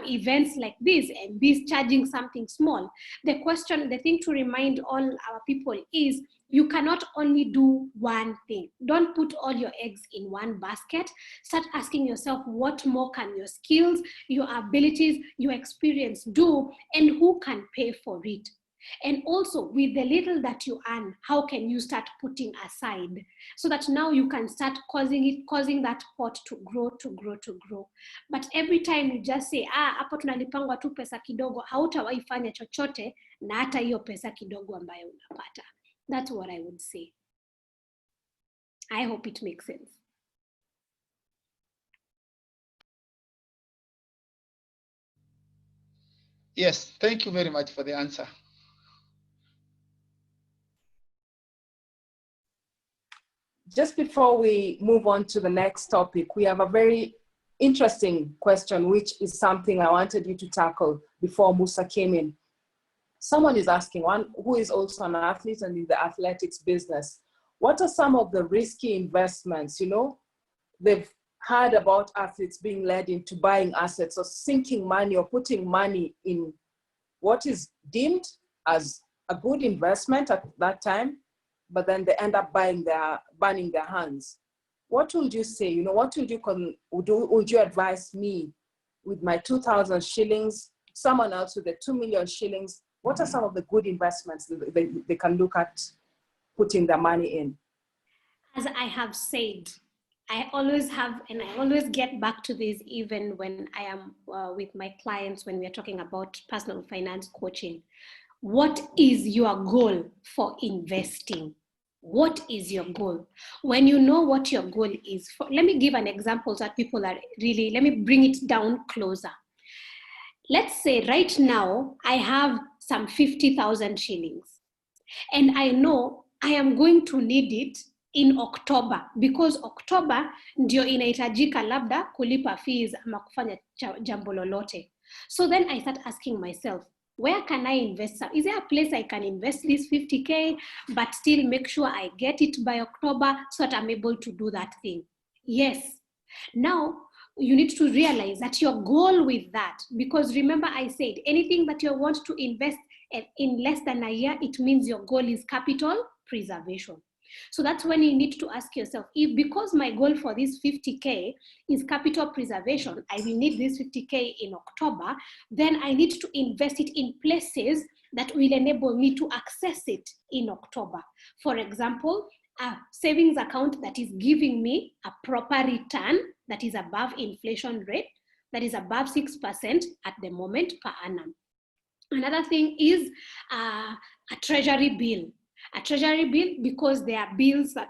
events like this and be charging something small? The thing to remind all our people is, you cannot only do one thing. Don't put all your eggs in one basket. Start asking yourself, what more can your skills, your abilities, your experience do, and who can pay for it? And also, with the little that you earn, how can you start putting aside so that now you can start causing that pot to grow. But every time you just say, hapo tunalipangwa tu pesa kidogo, hautawahi fanya chochote na hata hiyo pesa kidogo ambayo unapata. That's what I would say. I hope it makes sense. Yes, thank you very much for the answer. Just before we move on to the next topic, we have a very interesting question, which is something I wanted you to tackle before Musa came in. Someone is asking, one who is also an athlete and in the athletics business, what are some of the risky investments? You know, they've heard about athletes being led into buying assets or sinking money or putting money in what is deemed as a good investment at that time, but then they end up burning their hands. What would you say? You know, what would you advise me with my 2,000 shillings, someone else with the 2 million shillings? What are some of the good investments that they can look at putting their money in? As I have said, I always have, and I always get back to this even when I am with my clients, when we are talking about personal finance coaching. What is your goal for investing? What is your goal? When you know what your goal is, let me give an example so that people are really, let me bring it down closer. Let's say right now, I have some 50,000 shillings and I know I am going to need it in October, because October ndio inahitajika labda kulipa fees ama kufanya jambo lolote. So then I start asking myself, where can I invest? Is there a place I can invest this 50K, but still make sure I get it by October so that I'm able to do that thing? Yes. Now, you need to realize that your goal with that, because remember I said, anything that you want to invest in less than a year, it means your goal is capital preservation. So that's when you need to ask yourself, if because my goal for this 50K is capital preservation, I will need this 50K in October, then I need to invest it in places that will enable me to access it in October. For example, a savings account that is giving me a proper return that is above inflation rate, that is above 6% at the moment per annum. Another thing is a treasury bill. A treasury bill, because there are bills that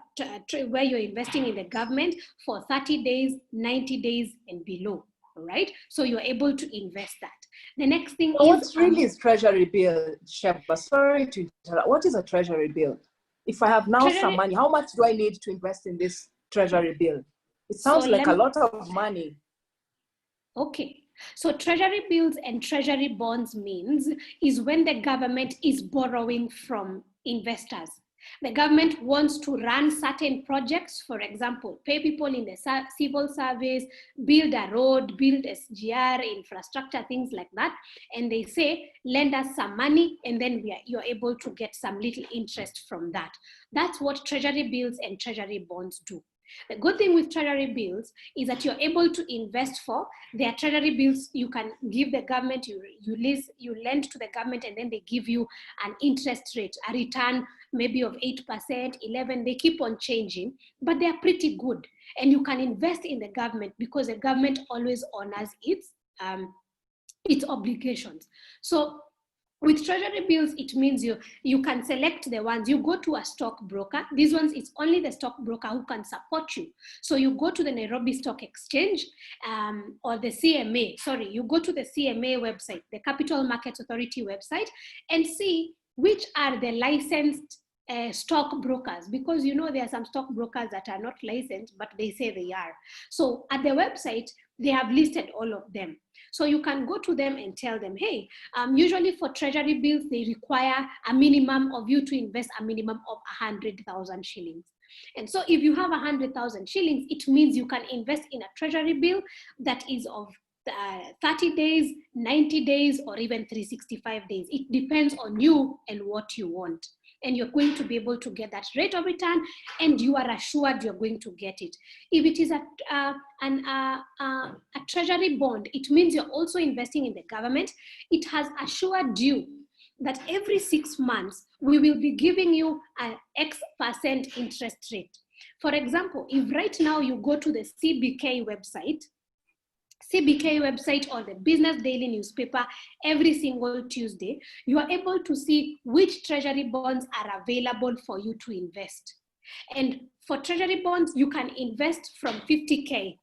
where you're investing in the government for 30 days, 90 days and below, all right? So you're able to invest that. The next thing is... What really is treasury bill, Sheba? Sorry to interrupt. What is a treasury bill? If I have now some money, how much do I need to invest in this treasury bill? It sounds like a lot of money. Okay. So treasury bills and treasury bonds is when the government is borrowing from investors. The government wants to run certain projects, for example, pay people in the civil service, build a road, build SGR, infrastructure, things like that. And they say, lend us some money, and then you're able to get some little interest from that. That's what Treasury Bills and Treasury Bonds do. The good thing with Treasury Bills is that you're able to invest for their Treasury Bills. You can give the government, you lend to the government, and then they give you an interest rate, a return maybe of 8%, 11%, they keep on changing, but they're pretty good. And you can invest in the government because the government always honors its obligations. So with Treasury Bills, it means you can select the ones. You go to a stockbroker. These ones, it's only the stockbroker who can support you. So you go to the Nairobi Stock Exchange or the CMA. Sorry, you go to the CMA website, the Capital Markets Authority website, and see which are the licensed stockbrokers, because you know there are some stockbrokers that are not licensed, but they say they are. So at the website, they have listed all of them. So you can go to them and tell them, hey, usually for Treasury Bills, they require a minimum of you to invest a minimum of 100,000 shillings. And so if you have 100,000 shillings, it means you can invest in a Treasury Bill that is of 30 days, 90 days, or even 365 days. It depends on you and what you want. And you're going to be able to get that rate of return, and you are assured you're going to get it. If it is a Treasury bond, it means you're also investing in the government. It has assured you that every 6 months, we will be giving you an X% interest rate. For example, if right now you go to the CBK website or the Business Daily newspaper every single Tuesday, you are able to see which Treasury bonds are available for you to invest. And for Treasury bonds, you can invest from 50K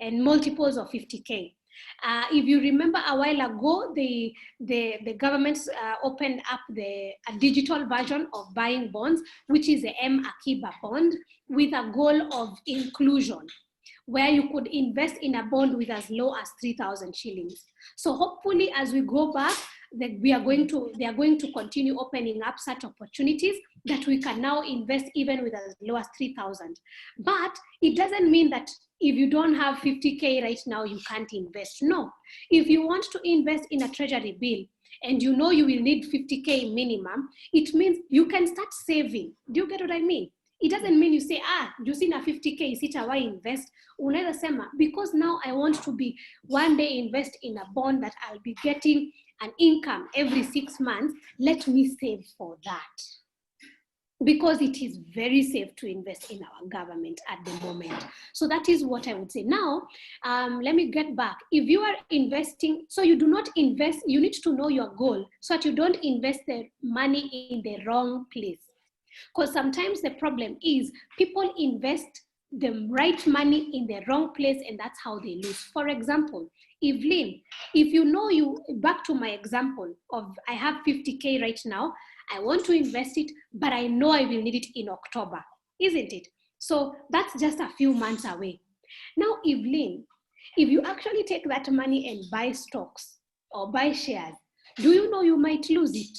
and multiples of 50K. If you remember a while ago, the government opened up a digital version of buying bonds, which is the M-Akiba bond, with a goal of inclusion, where you could invest in a bond with as low as 3,000 shillings. So hopefully, as we go back, they are going to continue opening up such opportunities that we can now invest even with as low as 3,000. But it doesn't mean that if you don't have 50K right now, you can't invest. No, if you want to invest in a Treasury bill and you know you will need 50K minimum, it means you can start saving. Do you get what I mean? It doesn't mean you say, you see na 50K, sitawahi invest. Unaweza sema, because now I want to be one day invest in a bond that I'll be getting an income every 6 months. Let me save for that. Because it is very safe to invest in our government at the moment. So that is what I would say. Now, let me get back. If you are investing, so you do not invest, you need to know your goal so that you don't invest the money in the wrong place. Because sometimes the problem is people invest the right money in the wrong place, and that's how they lose. For example, Evelyn, if you know back to my example of I have 50K right now, I want to invest it, but I know I will need it in October, isn't it? So that's just a few months away. Now, Evelyn, if you actually take that money and buy stocks or buy shares, do you know you might lose it?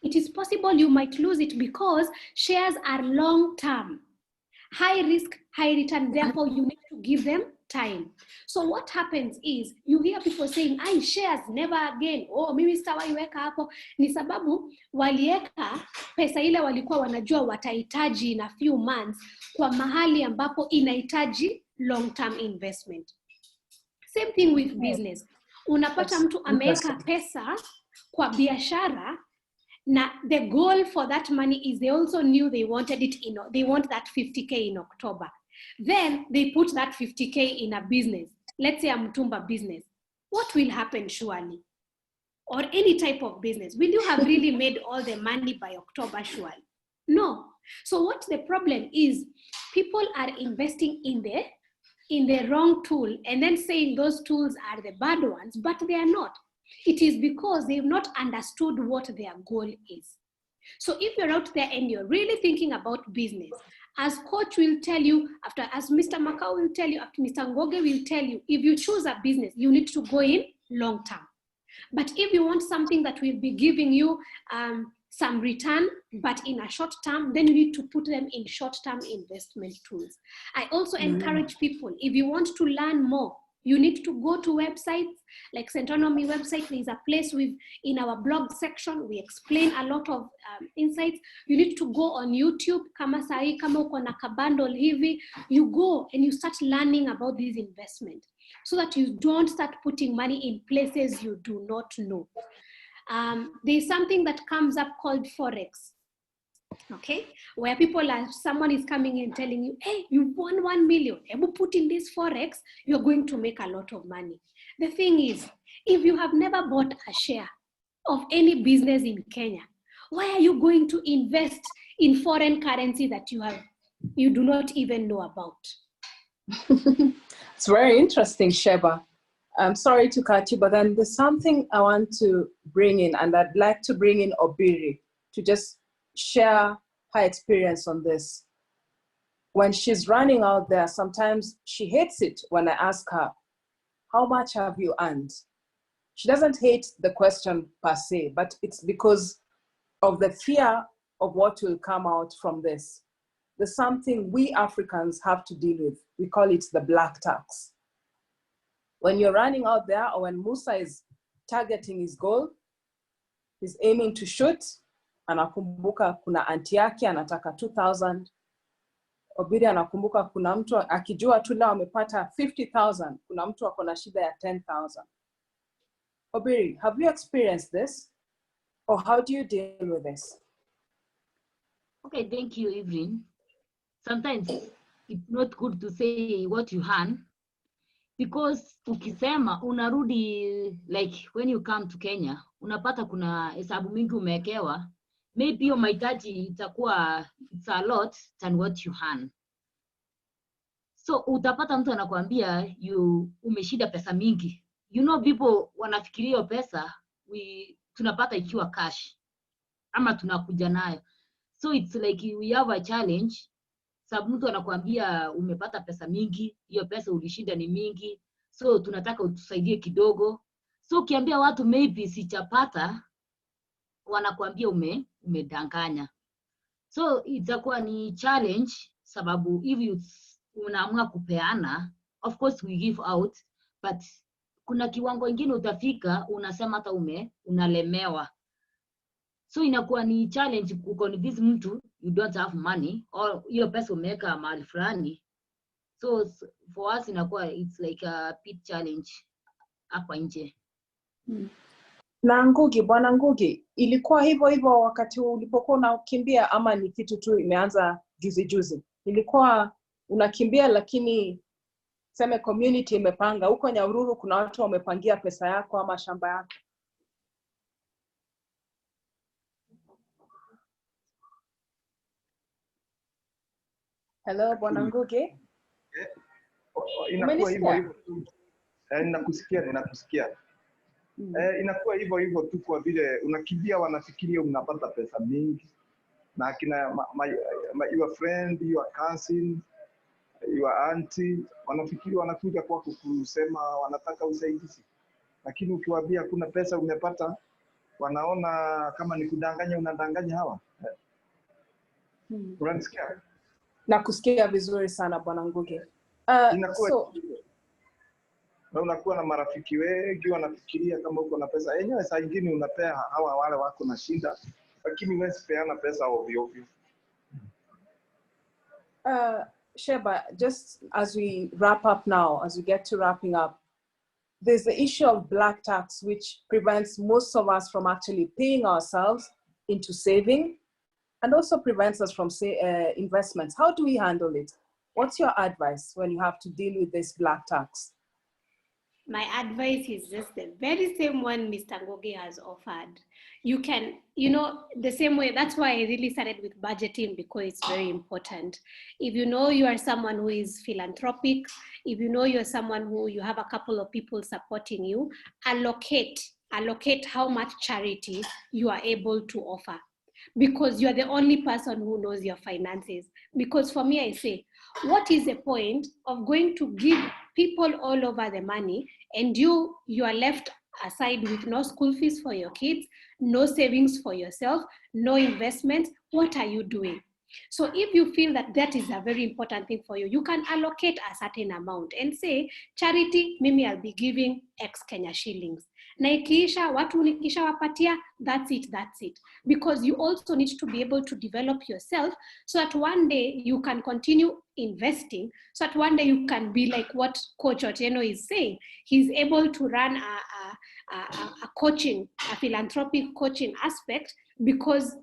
It is possible you might lose it because shares are long-term, high risk, high return. Therefore, you need to give them time. So what happens is you hear people saying, shares never again. Oh, mimi sitawaiweka hapo. Ni sababu walieka pesa ile walikuwa wanajua watahitaji in a few months kwa mahali ambapo inahitaji long-term investment. Same thing with business. Unapata mtu ameweka pesa kwa biashara. Now, the goal for that money is they also knew they wanted it they want that 50K in October. Then they put that 50K in a business. Let's say a mtumba business. What will happen surely? Or any type of business. Will you have really made all the money by October surely? No. So what the problem is, people are investing in the wrong tool and then saying those tools are the bad ones, but they are not. It is because they've not understood what their goal is. So if you're out there and you're really thinking about business, as coach will tell you, as Mr. Makau will tell you, after Mr. Ngugi will tell you, if you choose a business, you need to go in long term. But if you want something that will be giving you some return, but in a short term, then you need to put them in short-term investment tools. I also encourage people, if you want to learn more, you need to go to websites like Centonomy website. There's a place in our blog section, we explain a lot of insights. You need to go on YouTube, kama sahi, kama uko na kabundle hivi, you go and you start learning about these investments so that you don't start putting money in places you do not know. There's something that comes up called Forex. Okay, where someone is coming in telling you, hey, you won 1 million. If you put in this Forex, you're going to make a lot of money. The thing is, if you have never bought a share of any business in Kenya, why are you going to invest in foreign currency that you do not even know about? It's very interesting, Sheba. I'm sorry to cut you, but then there's something I want to bring in, and I'd like to bring in Obiri to just share her experience on this. When she's running out there, sometimes she hates it when I ask her, how much have you earned? She doesn't hate the question per se, but it's because of the fear of what will come out from this. There's something we Africans have to deal with. We call it the black tax. When you're running out there, or when Musa is targeting his goal, he's aiming to shoot, anakumbuka kuna anti yake anataka 2,000. Obiri anakumbuka kuna mtu akijua tu leo amepata 50,000, kuna mtu ako na shida ya 10,000. Obiri, have you experienced this? Or how do you deal with this? Okay, thank you, Evelyn. Sometimes it's not good to say what you earn, because ukisema unarudi, like when you come to Kenya, unapata kuna hesabu mingi umewekewa, maybe your mahitaji itakuwa it's a lot than what you earn. So utapata mtu anakuambia umeshida pesa mingi. You know, people wanafikiria pesa tunapata ikiwa cash ama tunakuja nayo. So it's like we have a challenge. Sababu mtu anakuambia umepata pesa mingi, hiyo pesa ulishinda ni mingi, so tunataka utusaidie kidogo. So ukiambia watu maybe sichapata, wanakuambia umedanganya. So itakuwa ni challenge, sababu if unaamua kupeana, of course we give out, but kuna kiwango ingine utafika unasema hata unalemewa. So inakuwa ni challenge kuconvince mtu you don't have money, or hiyo pesa umeweka mahali fulani. So for us inakuwa it's like a big challenge hapa nje. Na Ngugi, bwana Ngugi, ilikuwa hivyo wakati ulipokuwa unakimbia, ama ni kitu tu imeanza juzi? Ilikuwa unakimbia lakini sema community imepanga, huko Nyahururu kuna watu wamepangia pesa yako ama shamba yako? Hello, bwana Ngugi? Inakuwa hivyo. Ninakusikia. Inakuwa hivyo tu, kwa vile unakimbia wanafikiria unapata pesa mingi, na akina your friend, your cousin, your auntie wanafikiri wanakuja kwako kusema wanataka usaidizi, lakini ukiwaambia kuna pesa umepata, wanaona kama ni kudanganya, unadanganya hawa. Unanisikia? Nakusikia vizuri sana bwana Ngugi. Na unakuwa na marafiki wengi wanafikiria kama uko na pesa. Yenyewe saa nyingine unapea hawa wale wako na shida, lakini wewe sipeana pesa ovyo. Sheba, just as we wrap up now, as we get to wrapping up, there's the issue of black tax, which prevents most of us from actually paying ourselves into saving, and also prevents us from investments. How do we handle it? What's your advice when you have to deal with this black tax? My advice is just the very same one Mr. Ngugi has offered. You can, the same way. That's why I really started with budgeting, because it's very important. If you know you are someone who is philanthropic, if you know you're someone who you have a couple of people supporting you, allocate how much charity you are able to offer, because you are the only person who knows your finances. Because for me, I say, what is the point of going to give people all over the money and you are left aside with no school fees for your kids, no savings for yourself, no investments, what are you doing? So if you feel that that is a very important thing for you, you can allocate a certain amount and say, charity, mimi I'll be giving X Kenya shillings. Na ikiisha, watu nikisha wapatia, that's it. Because you also need to be able to develop yourself so that one day you can continue investing, so that one day you can be like what Coach Otieno is saying. He's able to run a coaching, a philanthropic coaching aspect because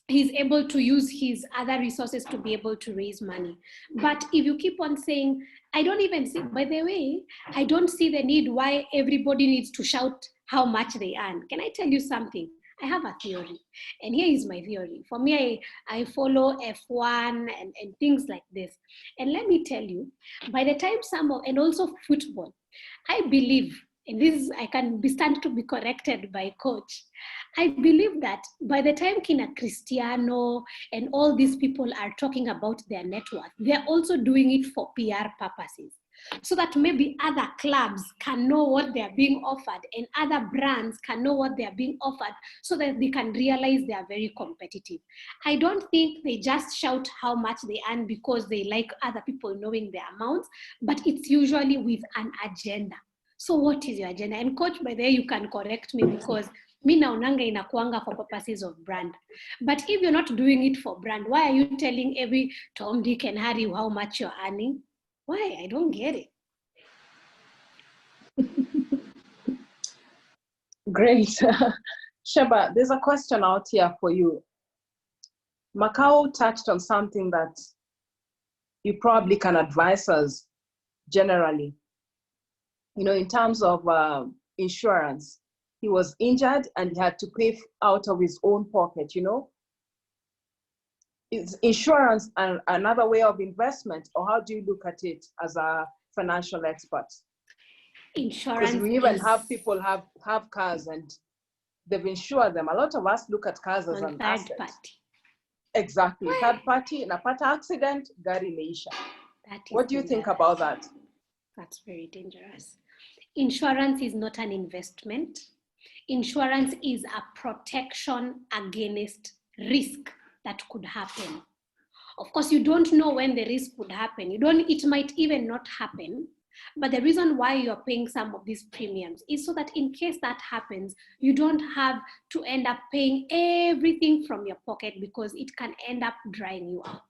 he's able to use his other resources to be able to raise money. But if you keep on saying, I don't even see, by the way, I don't see the need why everybody needs to shout how much they earn. Can I tell you something? I have a theory, and here is my theory. For me, I follow F1 and things like this. And let me tell you, by the time and also football, I believe, and this I can stand to be corrected by Coach, I believe that by the time Kina Cristiano and all these people are talking about their net worth, they're also doing it for PR purposes. So that maybe other clubs can know what they're being offered and other brands can know what they're being offered so that they can realize they are very competitive. I don't think they just shout how much they earn because they like other people knowing their amounts, but it's usually with an agenda. So what is your agenda? And Coach, by the way, you can correct me because mi naonanga inakuanga for purposes of brand. But if you're not doing it for brand, why are you telling every Tom, Dick, and Harry how much you're earning? Why? I don't get it. Great. Sheba, there's a question out here for you. Makau touched on something that you probably can advise us generally. You know, in terms of insurance, he was injured and he had to pay out of his own pocket, you know? Is insurance another way of investment, or how do you look at it as a financial expert? Insurance. Because we even have people have cars and they've insured them. A lot of us look at cars as an asset. Party. Exactly. What? Third party, napata accident, gari imeisha. What do you think about that? That's very dangerous. Insurance is not an investment. Insurance is a protection against risk that could happen. Of course, you don't know when the risk would happen. It might even not happen. But the reason why you're paying some of these premiums is so that in case that happens, you don't have to end up paying everything from your pocket because it can end up drying you out.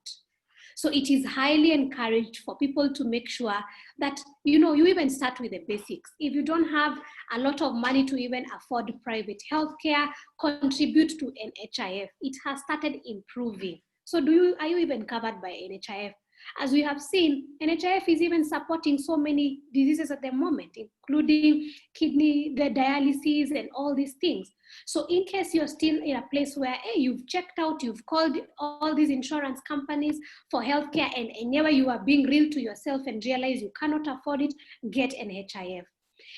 So it is highly encouraged for people to make sure that, you know, you even start with the basics. If you don't have a lot of money to even afford private healthcare, contribute to NHIF. It has started improving. So are you even covered by NHIF? As we have seen, NHIF is even supporting so many diseases at the moment, including kidney, the dialysis and all these things. So in case you're still in a place where, hey, you've checked out, you've called all these insurance companies for healthcare and never you are being real to yourself and realize you cannot afford it, get NHIF.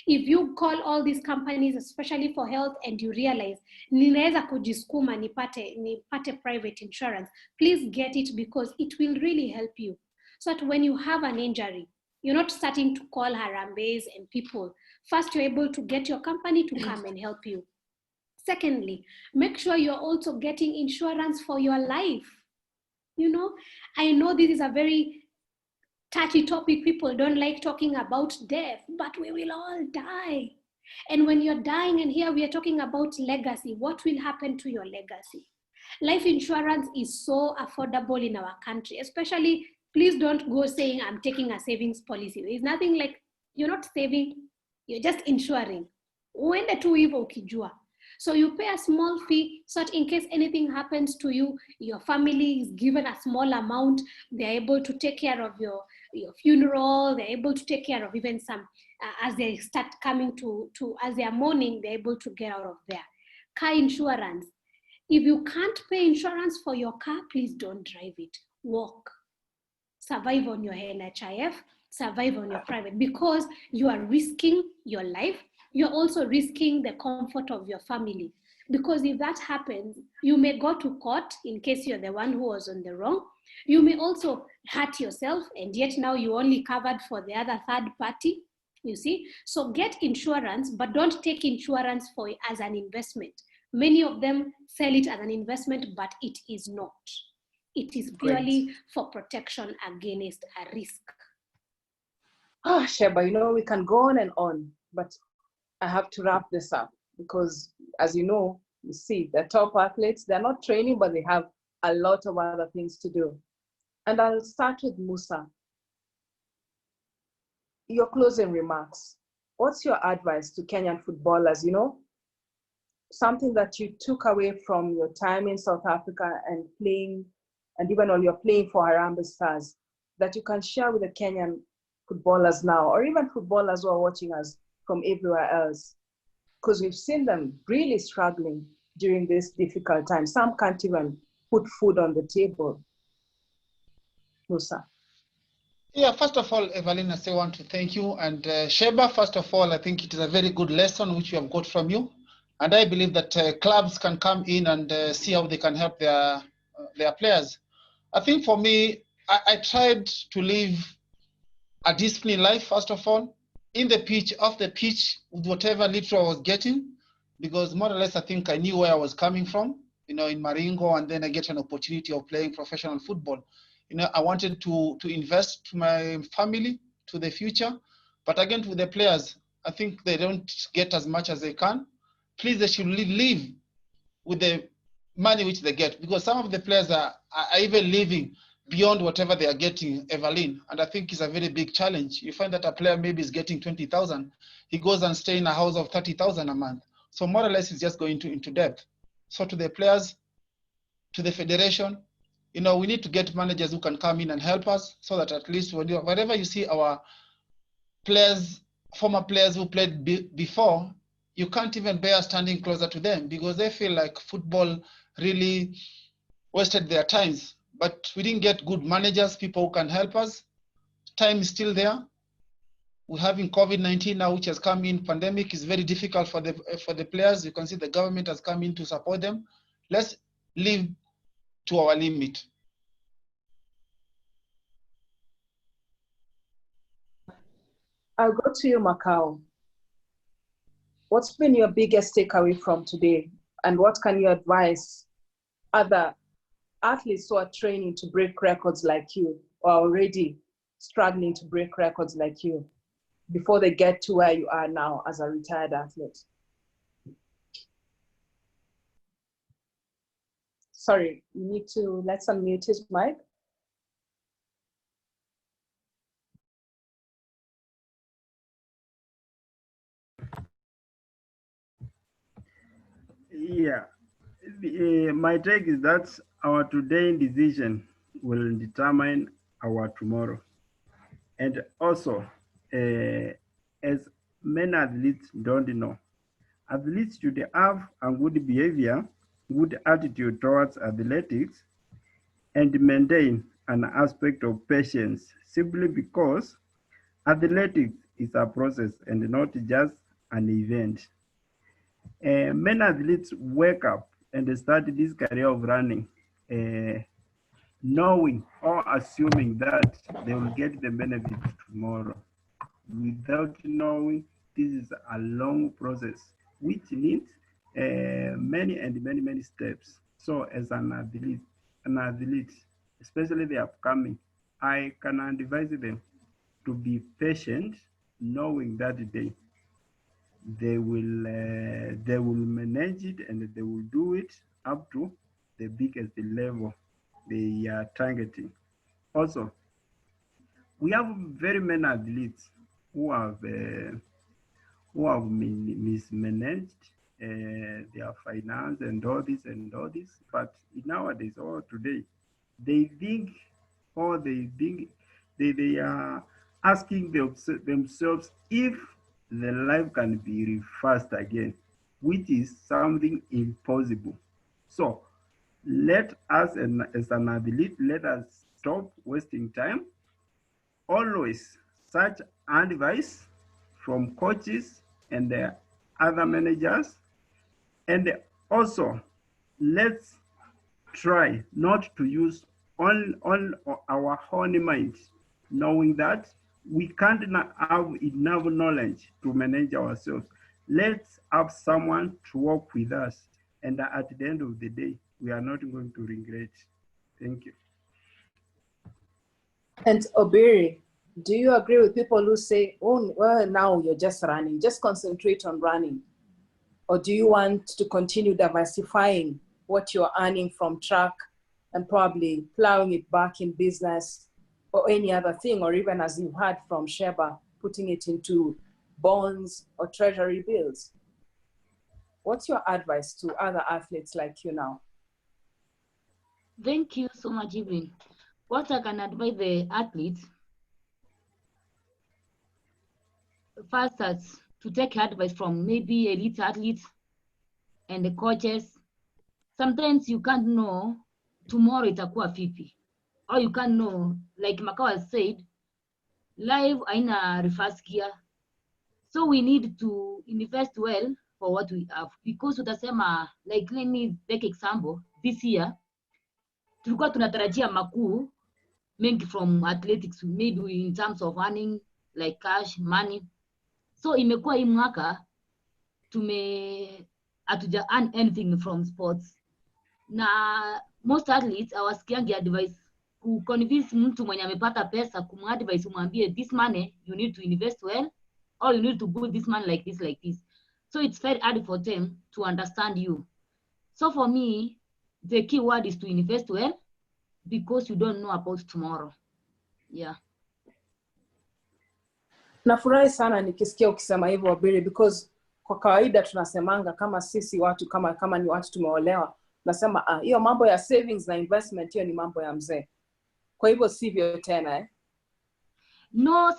If you call all these companies, especially for health, and you realize, ninaweza kujiskuma nipate private insurance, please get it because it will really help you. So that when you have an injury, you're not starting to call Harambees and people. First, you're able to get your company to come and help you. Secondly, make sure you're also getting insurance for your life. You know, I know this is a very touchy topic. People don't like talking about death, but we will all die. And when you're dying, and here we are talking about legacy, what will happen to your legacy? Life insurance is so affordable in our country, especially, please don't go saying I'm taking a savings policy. There's nothing like, you're not saving, you're just insuring. Uende tu hivyo ukijua. So you pay a small fee so that in case anything happens to you, your family is given a small amount. They're able to take care of your funeral. They're able to take care of even some, as they start coming as they are mourning, they're able to get out of there. Car insurance. If you can't pay insurance for your car, please don't drive it. Walk. Survive on your NHIF, survive on your private, because you are risking your life. You're also risking the comfort of your family. Because if that happens, you may go to court in case you're the one who was on the wrong. You may also hurt yourself, and yet now you only covered for the other third party. You see, so get insurance, but don't take insurance for as an investment. Many of them sell it as an investment, but it is not. It is purely for protection against a risk. Ah, Sheba, you know, we can go on, but I have to wrap this up because, as you know, you see, the top athletes, they're not training, but they have a lot of other things to do. And I'll start with Musa. Your closing remarks. What's your advice to Kenyan footballers, you know, something that you took away from your time in South Africa and playing, and even while you're playing for Harambee Stars, that you can share with the Kenyan footballers now, or even footballers who are watching us from everywhere else? Because we've seen them really struggling during this difficult time. Some can't even put food on the table. Musa. Yeah, first of all, Evelyn, I still want to thank you. And Sheba, first of all, I think it is a very good lesson which we have got from you. And I believe that clubs can come in and see how they can help their players. I think for me, I tried to live a disciplined life, first of all, in the pitch, off the pitch, with whatever little I was getting, because more or less I think I knew where I was coming from, you know, in Maringo, and then I get an opportunity of playing professional football. You know, I wanted to invest to my family, to the future, but again, with the players, I think they don't get as much as they can. Please, they should live with the money which they get, because some of the players are even living beyond whatever they are getting, Evelyn. And I think it's a very big challenge. You find that a player maybe is getting 20,000. He goes and stays in a house of 30,000 a month. So more or less he's just going into debt. So to the players, to the federation, you know, we need to get managers who can come in and help us, so that at least wherever you see our players, former players who played before, you can't even bear standing closer to them because they feel like football really wasted their times. But we didn't get good managers, people who can help us. Time is still there. We're having COVID-19 now, which has come in. Pandemic is very difficult for the players. You can see the government has come in to support them. Let's live to our limit. I'll go to you, Makau. What's been your biggest takeaway from today? And what can you advise other athletes who are training to break records like you, or already struggling to break records like you, before they get to where you are now as a retired athlete? Sorry, you need to let's unmute his mic. Yeah, my take is that our today decision will determine our tomorrow. And also, as many athletes don't know, athletes should have a good behavior, good attitude towards athletics, and maintain an aspect of patience, simply because athletics is a process and not just an event. Many athletes wake up and start this career of running, knowing or assuming that they will get the benefit tomorrow, without knowing this is a long process which needs many steps. So as an athlete, especially the upcoming, I can advise them to be patient, knowing that they will manage it and they will do it up to the biggest level they are targeting. Also, we have very many athletes who have mismanaged their finance and all this, but nowadays or today, they think they are asking themselves if the life can be reversed again, which is something impossible. So let us, as an athlete, let us stop wasting time. Always search advice from coaches and the other managers. And also, let's try not to use all our own mind, knowing that we can't have enough knowledge to manage ourselves. Let's have someone to work with us. And at the end of the day, we are not going to regret. Thank you. And Obiri, do you agree with people who say, oh, well, now you're just running, just concentrate on running? Or do you want to continue diversifying what you're earning from track and probably plowing it back in business or any other thing, or even as you heard from Sheba, putting it into bonds or treasury bills? What's your advice to other athletes like you now? Thank you so much, Evelyn. What I can advise the athletes, first is to take advice from maybe elite athletes and the coaches. Sometimes you can't know tomorrow itakuwa vipi. Or you can't know, like Makau has said, life haina reverse gear. So we need to invest well for what we have. Because utasema, like let me take example, this year, tulikuwa tunatarajia makuu mengi from athletics, maybe in terms of earning like cash, money. So imekuwa hii mwaka, hatuja earn anything from sports. Na most athletes hawasikiangi advice. Kuconvince mtu mwenye amepata pesa, kumadvise umwambie this money you need to invest well, or you need to put this money like this. So it's very hard for them to understand you. So for me, the key word is to invest well, because you don't know about tomorrow. Yeah. Nafurahi sana nikisikia ukisema hivyo Obiri, because kwa kawaida tunasemanga kama sisi watu kama ni watu tumeolewa, nasema hiyo mambo ya savings na investment hiyo ni mambo ya mzee. Kwa hivyo sivyo tena eh? No,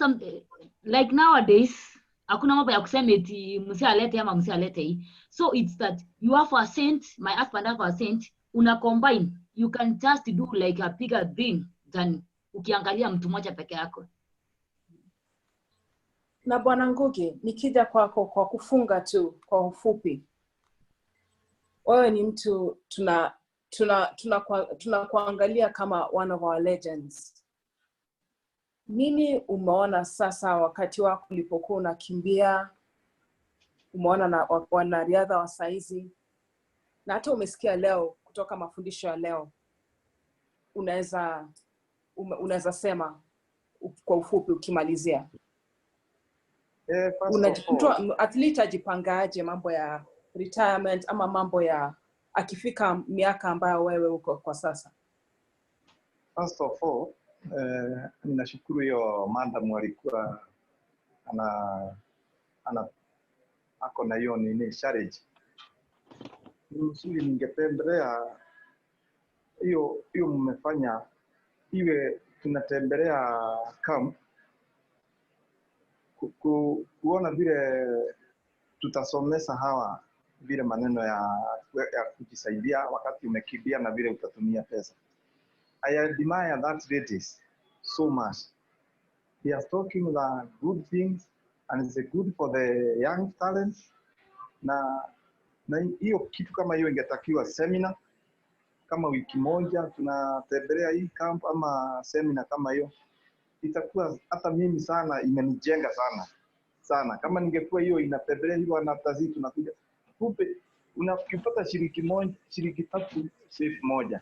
like nowadays, hakuna mambo ya kusema eti msialete ama msialete hii. So it's that you have a cent, my husband have a cent, una combine, you can just do like a bigger thing than ukiangalia mtu mmoja peke yako. Na Bwana Ngugi, nikija kwako kwa kufunga tu kwa ufupi. Wewe ni mtu tunakuangalia kama one of our legends. Nini umeona sasa wakati wako ulipokuwa unakimbia? Umeona na wanariadha wa saizi, na hata umesikia leo kutoka mafundisho ya leo, unaweza sema kwa ufupi ukimalizia? Athlete ajipangaje mambo ya retirement ama mambo ya akifika miaka ambayo wewe uko kwa sasa? First of all, ninashukuru hiyo madam alikuwa ako na hiyo nini challenge. Msuri ningependelea hiyo mmefanya iwe tunatembelea camp kuona vile tutasomesa hawa vile maneno ya kujisaidia wakati umekimbia na vile utatumia pesa. I admire that ladies so much. They are talking the good things and it's good for the young talents. Na hiyo kitu kama hiyo ingetakiwa seminar kama wiki moja tunatembelea hii camp ama seminar kama hiyo, itakuwa hata mimi sana imenijenga sana. Kama ningekuwa hiyo inatembelea hiyo anatazi tunakuja kupe unapata shilingi 3 safe moja,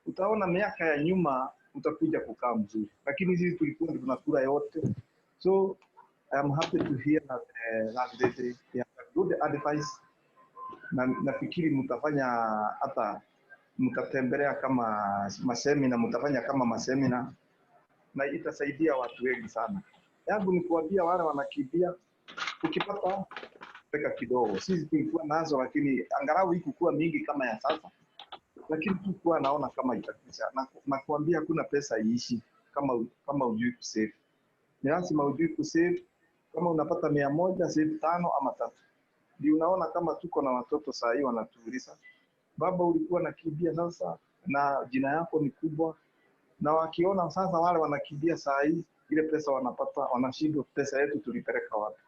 utaona miaka ya nyuma utakuja kukaa mzuri, lakini sisi tulikuwa tunakula yote. So I am happy to hear that they have good advice. Na nafikiri mtafanya hata mtatembelea kama masemina, mtafanya kama masemina na itasaidia watu wengi sana. Yangu ni kuambia wale wanakimbia, ukipata peka kidogo. Sisi tulikuwa nazo lakini angalau ikuwa mingi kama ya sasa. Lakini tulikuwa naona kama itakwisha. Na kuambia kuna pesa iishi kama hujui kusave. Ni lazima ujue kusave. Kama unapata 100, save 5 ama 3. Ndio unaona kama tuko na watoto saa hii wanatuuliza, baba ulikuwa nakimbia sasa na jina yako ni kubwa, na wakiona sasa wale wanakimbia saa hii ile pesa wanapata wanashindwa pesa yetu tulipeleka wapi.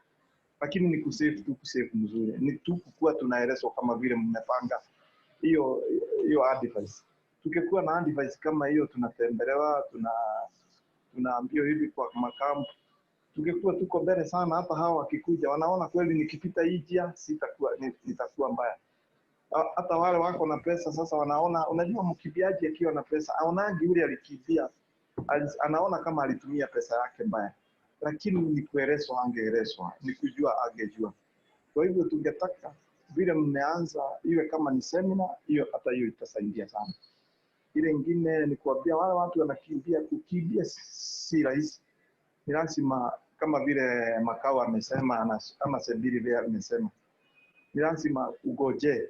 Lakini ni kusave mzuri, ni tu kukua tunaelezwa kama vile mmepanga hiyo advice. Tukikuwa na advice kama hiyo tunatembelewa, tunaambiwa hivi kwa makampu tungekuwa tuko mbele sana. Hata hawa wakikuja wanaona kweli nikipita hii njia nitakuwa mbaya. Hata wale wako na pesa sasa wanaona, unajua mkimbiaji akiwa na pesa aonaji yule alikimbia, anaona kama alitumia pesa yake mbaya, lakini ni kuelezwa angeelezwa, ni kujua angejua. Kwa hivyo tungetaka vile mmeanza iwe kama ni semina hiyo, hata hiyo itasaidia sana. Ile ingine ni kuambia wale watu wanakimbia, kukimbia si rahisi, ni lazima kama vile Makau amesema na kama Obiri vile amesema, ni lazima ugoje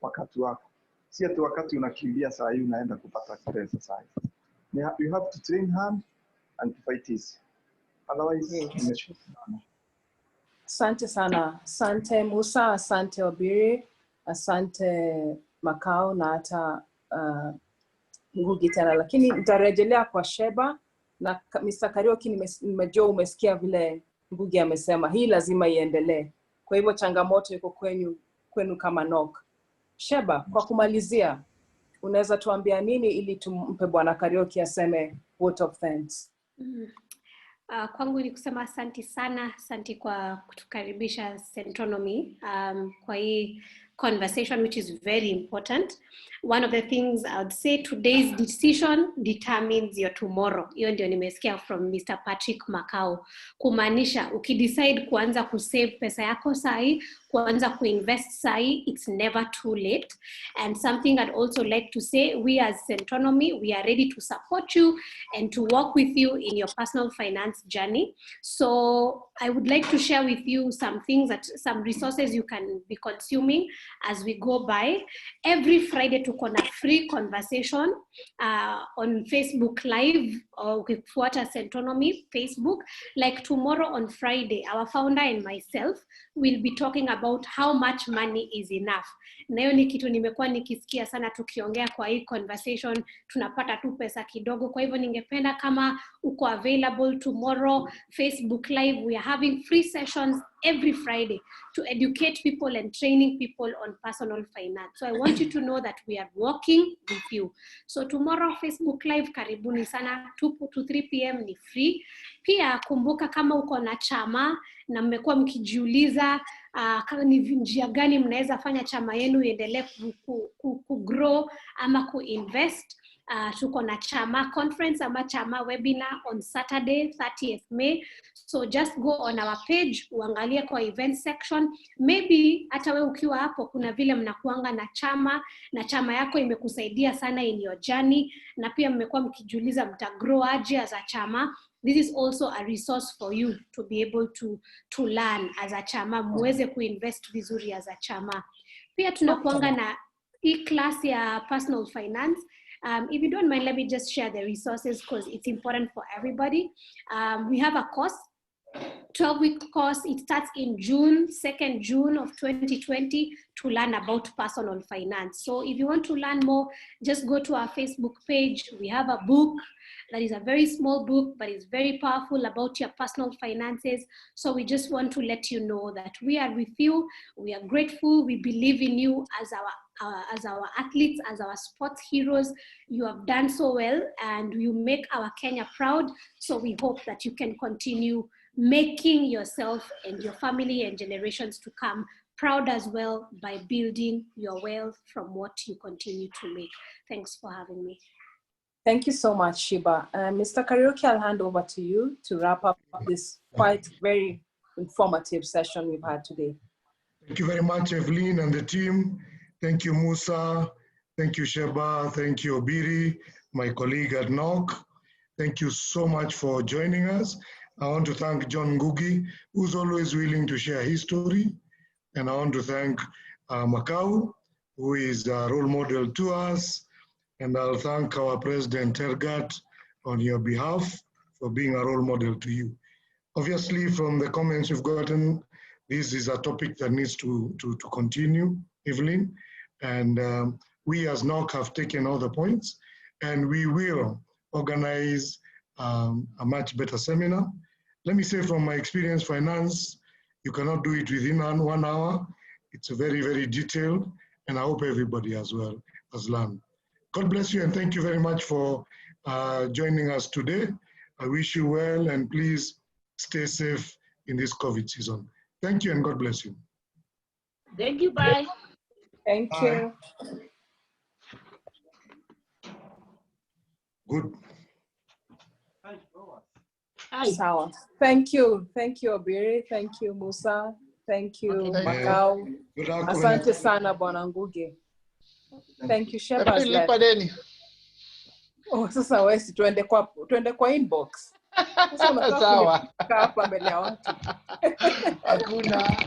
wakati wako, si ati wakati unakimbia saa hii unaenda kupata pesa saa hii. You have to train hard and to fight easy, otherwise umeshuka. Asante sana, asante Musa, asante Obiri, asante Makau na hata Ngugi tena, lakini nitarejelea kwa Sheba na Mr. Kariuki. Nimejua umesikia vile Ngugi amesema, hii lazima iendelee. Kwa hivyo changamoto iko kwenu kama NOC. Sheba, kwa kumalizia, unaweza tuambia nini ili tumpe Bwana Kariuki aseme vote of thanks? Kwangu ni kusema asante sana, asante kwa kutukaribisha Centonomy kwa hii conversation which is very important. One of the things I would say, today's decision determines your tomorrow. Hiyo ndio nimesikia from Mr. Patrick Makau. Kumaanisha ukidecide kuanza kusave pesa yako sahi, kuanza kuinvest sahi, it's never too late. And something I'd also like to say, we as Centonomy, we are ready to support you and to work with you in your personal finance journey. So I would like to share with you some things, some resources you can be consuming as we go by. Every Friday tuko na free conversation on Facebook Live or ukifuata Centonomy Facebook. Like tomorrow on Friday, our founder and myself will be talking about how much money is enough. Na hiyo ni kitu nimekuwa nikisikia sana tukiongea kwa hii conversation, tunapata tu pesa kidogo. Kwa hivyo ningependa kama uko available tomorrow Facebook Live, we are having free sessions every Friday to educate people and training people on personal finance. So I want you to know that we are working with you. So tomorrow Facebook Live, karibuni sana, 2 to 3 p.m. ni free. Pia kumbuka kama uko na chama na mmekuwa mkijiuliza ni njia gani mnaweza fanya chama yenu iendelee kugrow ama kuinvest, tuko na chama conference ama chama webinar on Saturday 30th May. So just go on our page, uangalie kwa event section. Maybe hata wewe ukiwa hapo kuna vile mnakuanga na chama yako imekusaidia sana in your journey, na pia mmekuwa mkijiuliza mtagrow aje as a chama. This is also a resource for you to be able to learn as a chama, muweze kuinvest vizuri as a chama. Pia tunakuanga na class ya personal finance. If you don't mind, let me just share the resources because it's important for everybody. We have a course, 12-week course. It starts in June, 2nd June of 2020 to learn about personal finance. So if you want to learn more, just go to our Facebook page. We have a book that is a very small book, but it's very powerful about your personal finances. So we just want to let you know that we are with you. We are grateful. We believe in you as our athletes, as our sports heroes. You have done so well and you make our Kenya proud. So we hope that you can continue making yourself and your family and generations to come proud as well by building your wealth from what you continue to make. Thanks for having me. Thank you so much, Sheba. Mr. Kariuki, I'll hand over to you to wrap up this quite very informative session we've had today. Thank you very much, Evelyn and the team. Thank you, Musa. Thank you, Sheba. Thank you, Obiri, my colleague at NOC. Thank you so much for joining us. I want to thank John Ngugi, who's always willing to share his story. And I want to thank Makau, who is a role model to us. And I'll thank our President Tergat on your behalf for being a role model to you. Obviously, from the comments you've gotten, this is a topic that needs to continue, Evelyn. And we as NOC have taken all the points, and we will organize a much better seminar. Let me say from my experience, finance, you cannot do it within 1 hour. It's very, very detailed, and I hope everybody as well has learned. God bless you, and thank you very much for joining us today. I wish you well, and please stay safe in this COVID season. Thank you and God bless you. Thank you, bye. Thank you. Good. Hi. Sawa. Thank you. Thank you, Obiri. Thank you, Musa. Thank you, Okay, thank you. Makau. Good luck. Asante sana, Bwana Ngugi. Thank you, Sheba's Lipa left. deni. Oh, sasa wesi tuende kwa inbox. Sasa unataka Sawa. kunikaa hapa mbele ya watu. Hakuna.